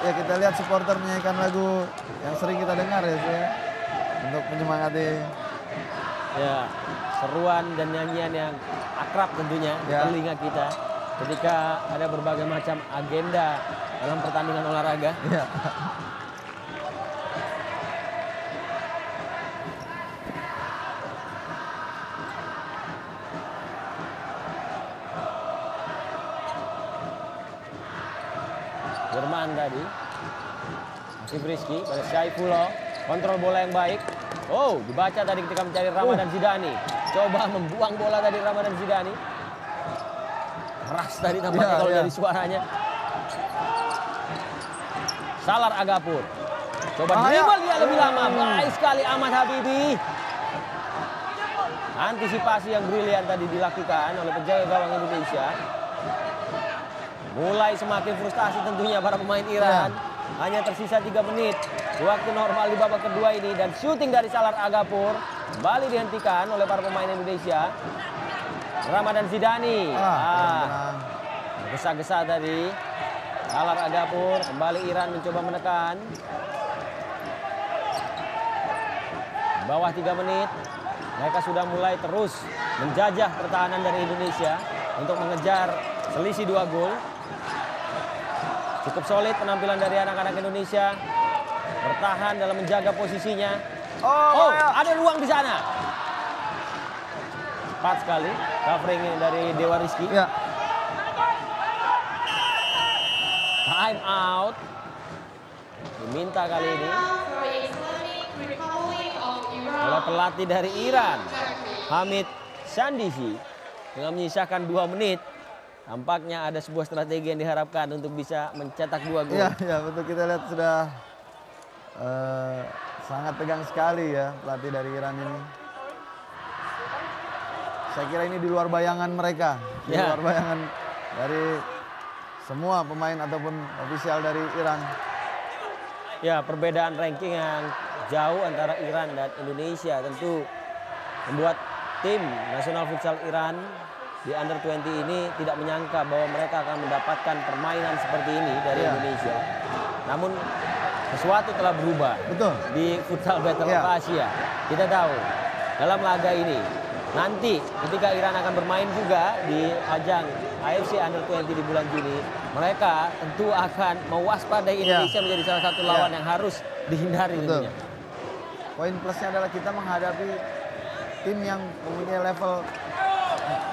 Ya, kita lihat supporter menyanyikan lagu yang sering kita dengar ya, untuk menyemangati. Ya, seruan dan nyanyian yang akrab tentunya di telinga kita ketika ada berbagai macam agenda dalam pertandingan olahraga. Jerman tadi. Afif Rizky pada Saifullah. Kontrol bola yang baik. Oh, dibaca tadi ketika mencari Ramadan Zidane. coba membuang bola tadi Ramadan Zidani. Keras tadi tampaknya kalau dari suaranya. Salar Agapur. Coba dribble dia lebih lama. Baik sekali Ahmad Habibi. Antisipasi yang brilian tadi dilakukan oleh penjaga gawang Indonesia. Mulai semakin frustasi tentunya para pemain Iran. Hanya tersisa 3 menit. Waktu normal di babak kedua ini. Dan syuting dari Salar Agapur kembali dihentikan oleh para pemain Indonesia. Ramadan Zidani. Gesa-gesa tadi. Salar Agapur. Kembali Iran mencoba menekan. Di bawah 3 menit. Mereka sudah mulai terus menjajah pertahanan dari Indonesia untuk mengejar selisih 2 gol. Cukup solid penampilan dari anak-anak Indonesia. Bertahan dalam menjaga posisinya. Oh, ada ruang di sana. Cepat sekali covering dari Dewa Rizky. Ya. Time out. Diminta kali ini oleh pelatih dari Iran, Hamid Shandisi, dengan menyisakan 2 menit. Tampaknya ada sebuah strategi yang diharapkan untuk bisa mencetak 2 gol. Iya, betul, kita lihat sudah sangat tegang sekali ya pelatih dari Iran ini. Saya kira ini di luar bayangan mereka, di luar bayangan dari semua pemain ataupun ofisial dari Iran. Ya, perbedaan ranking yang jauh antara Iran dan Indonesia tentu membuat tim nasional futsal Iran di under 20 ini tidak menyangka bahwa mereka akan mendapatkan permainan seperti ini dari Indonesia. Namun sesuatu telah berubah. Betul. Di futsal Battle of Asia. Kita tahu dalam laga ini nanti ketika Iran akan bermain juga di ajang AFC Under 20 di bulan Juni, mereka tentu akan mewaspadai Indonesia menjadi salah satu lawan yang harus dihindari tentunya. Poin plusnya adalah kita menghadapi tim yang mempunyai level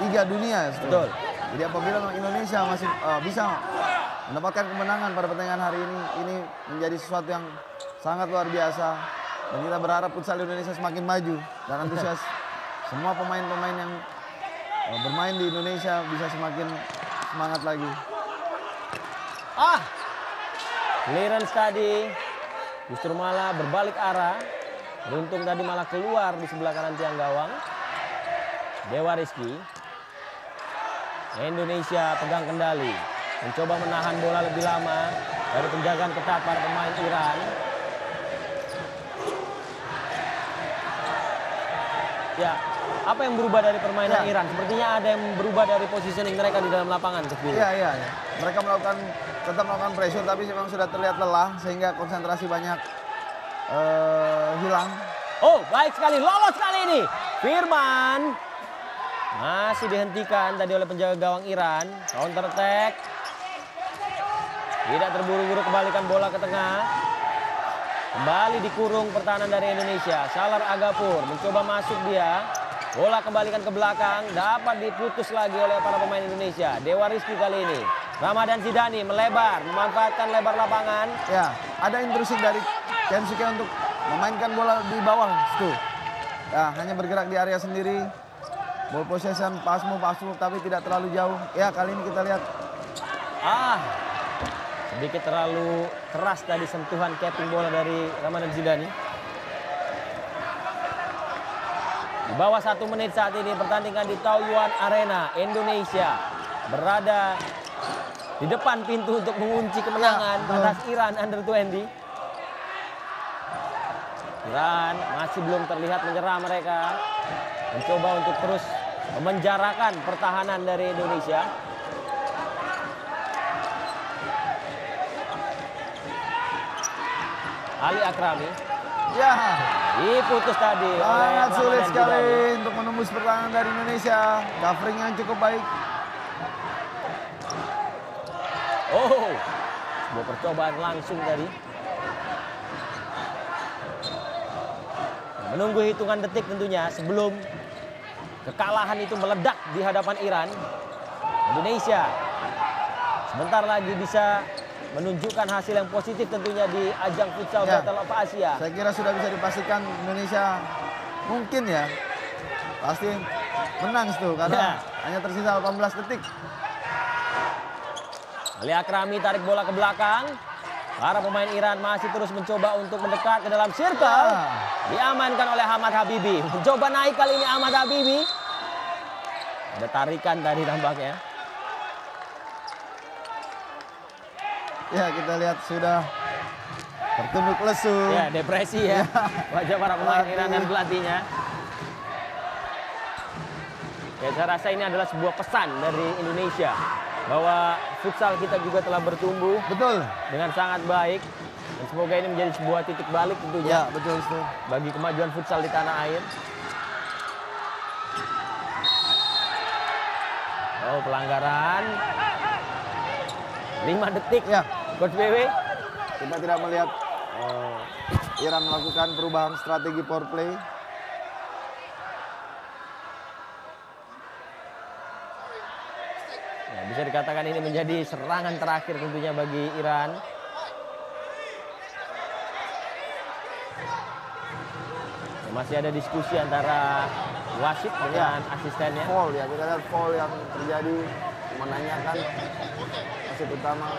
3 dunia. Betul. Jadi apabila Indonesia masih bisa mendapatkan kemenangan pada pertandingan hari ini menjadi sesuatu yang sangat luar biasa. Dan kita berharap futsal Indonesia semakin maju dan antusias. Semua pemain-pemain yang bermain di Indonesia bisa semakin semangat lagi. Clearance tadi justru malah berbalik arah. Beruntung tadi malah keluar di sebelah kanan tiang gawang. Dewa Rizky. Indonesia pegang kendali. Mencoba menahan bola lebih lama dari penjagaan ketat para pemain Iran. Ya, apa yang berubah dari permainan Iran? Sepertinya ada yang berubah dari positioning mereka di dalam lapangan. Iya. Mereka tetap melakukan pressure, tapi memang sudah terlihat lelah sehingga konsentrasi banyak hilang. Oh, baik sekali, lolos kali ini. Firman masih dihentikan tadi oleh penjaga gawang Iran. Counter attack. Tidak terburu-buru kembalikan bola ke tengah. Kembali dikurung pertahanan dari Indonesia. Salar Agapur mencoba masuk dia. Bola kembalikan ke belakang. Dapat diputus lagi oleh para pemain Indonesia. Dewa Rizky kali ini. Ramadan Zidani melebar. Memanfaatkan lebar lapangan. Ya, ada intrusi dari Kensuke untuk memainkan bola di bawah. Ya, hanya bergerak di area sendiri. Ball possession, pass move, tapi tidak terlalu jauh. Ya, kali ini kita lihat. Sedikit terlalu keras tadi sentuhan capping bola dari Ramadan Zidani. Di bawah 1 menit saat ini pertandingan di Taoyuan Arena. Indonesia berada di depan pintu untuk mengunci kemenangan atas Iran Under 20. Iran masih belum terlihat menyerah mereka. Mencoba untuk terus memenjarakan pertahanan dari Indonesia. Ali Akrami. Ya. Diputus tadi. Sangat sulit sekali untuk menembus pertahanan dari Indonesia. Covering yang cukup baik. Oh, sebuah percobaan langsung tadi. Menunggu hitungan detik tentunya sebelum kekalahan itu meledak di hadapan Iran. Indonesia sebentar lagi bisa menunjukkan hasil yang positif tentunya di ajang futsal Battle of Asia. Saya kira sudah bisa dipastikan Indonesia mungkin ya pasti menang tuh karena hanya tersisa 18 detik. Ali Akrami tarik bola ke belakang. Para pemain Iran masih terus mencoba untuk mendekat ke dalam circle. Diamankan oleh Ahmad Habibi. Mencoba naik kali ini Ahmad Habibi. Ada tarikan tadi tampaknya. Ya, kita lihat sudah tertunduk lesu. Ya, depresi ya. Wajah para pemain Iran dan pelatihnya. Ya, saya rasa ini adalah sebuah pesan dari Indonesia bahwa futsal kita juga telah bertumbuh. Betul. Dengan sangat baik. Dan semoga ini menjadi sebuah titik balik tentunya. Ya, betul itu. Bagi kemajuan futsal di tanah air. Oh, pelanggaran. 5 detik. Ya. Coach BW. Kita tidak melihat Iran melakukan perubahan strategi power play. Ya, bisa dikatakan ini menjadi serangan terakhir tentunya bagi Iran. Ya, masih ada diskusi antara wasit dengan asistennya. Foul ya, kita lihat foul yang terjadi, menanyakan wasit utama.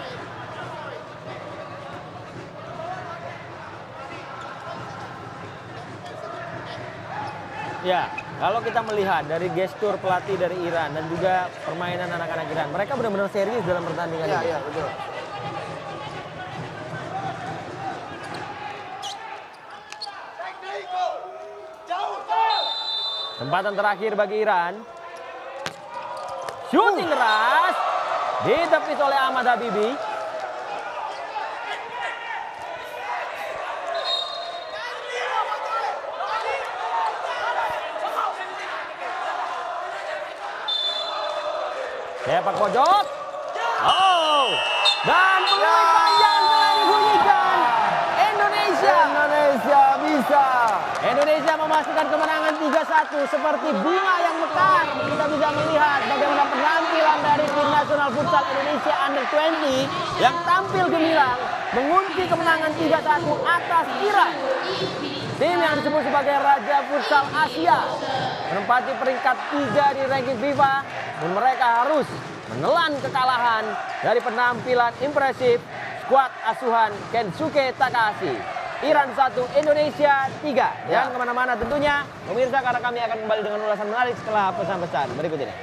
Ya, kalau kita melihat dari gestur pelatih dari Iran dan juga permainan anak-anak Iran, mereka benar-benar serius dalam pertandingan ini. Iya, betul. Kesempatan terakhir bagi Iran. Shooting keras. Ditepis oleh Ahmad Habibi. Sepak pojok. Oh. Dan peluit panjang telah dibunyikan. Indonesia bisa. Indonesia memastikan kemenangan 3-1 seperti bunga yang mekar. Kita bisa melihat bagaimana penampilan dari tim nasional futsal Indonesia Under 20 yang tampil gemilang mengunci kemenangan 3-1 atas Iran. Tim yang disebut sebagai Raja Futsal Asia menempati peringkat 3 di ranking FIFA dan mereka harus menelan kekalahan dari penampilan impresif skuad asuhan Kensuke Takahashi. Iran 1, Indonesia 3. Jangan kemana-mana tentunya, pemirsa, karena kami akan kembali dengan ulasan menarik setelah pesan-pesan berikut ini.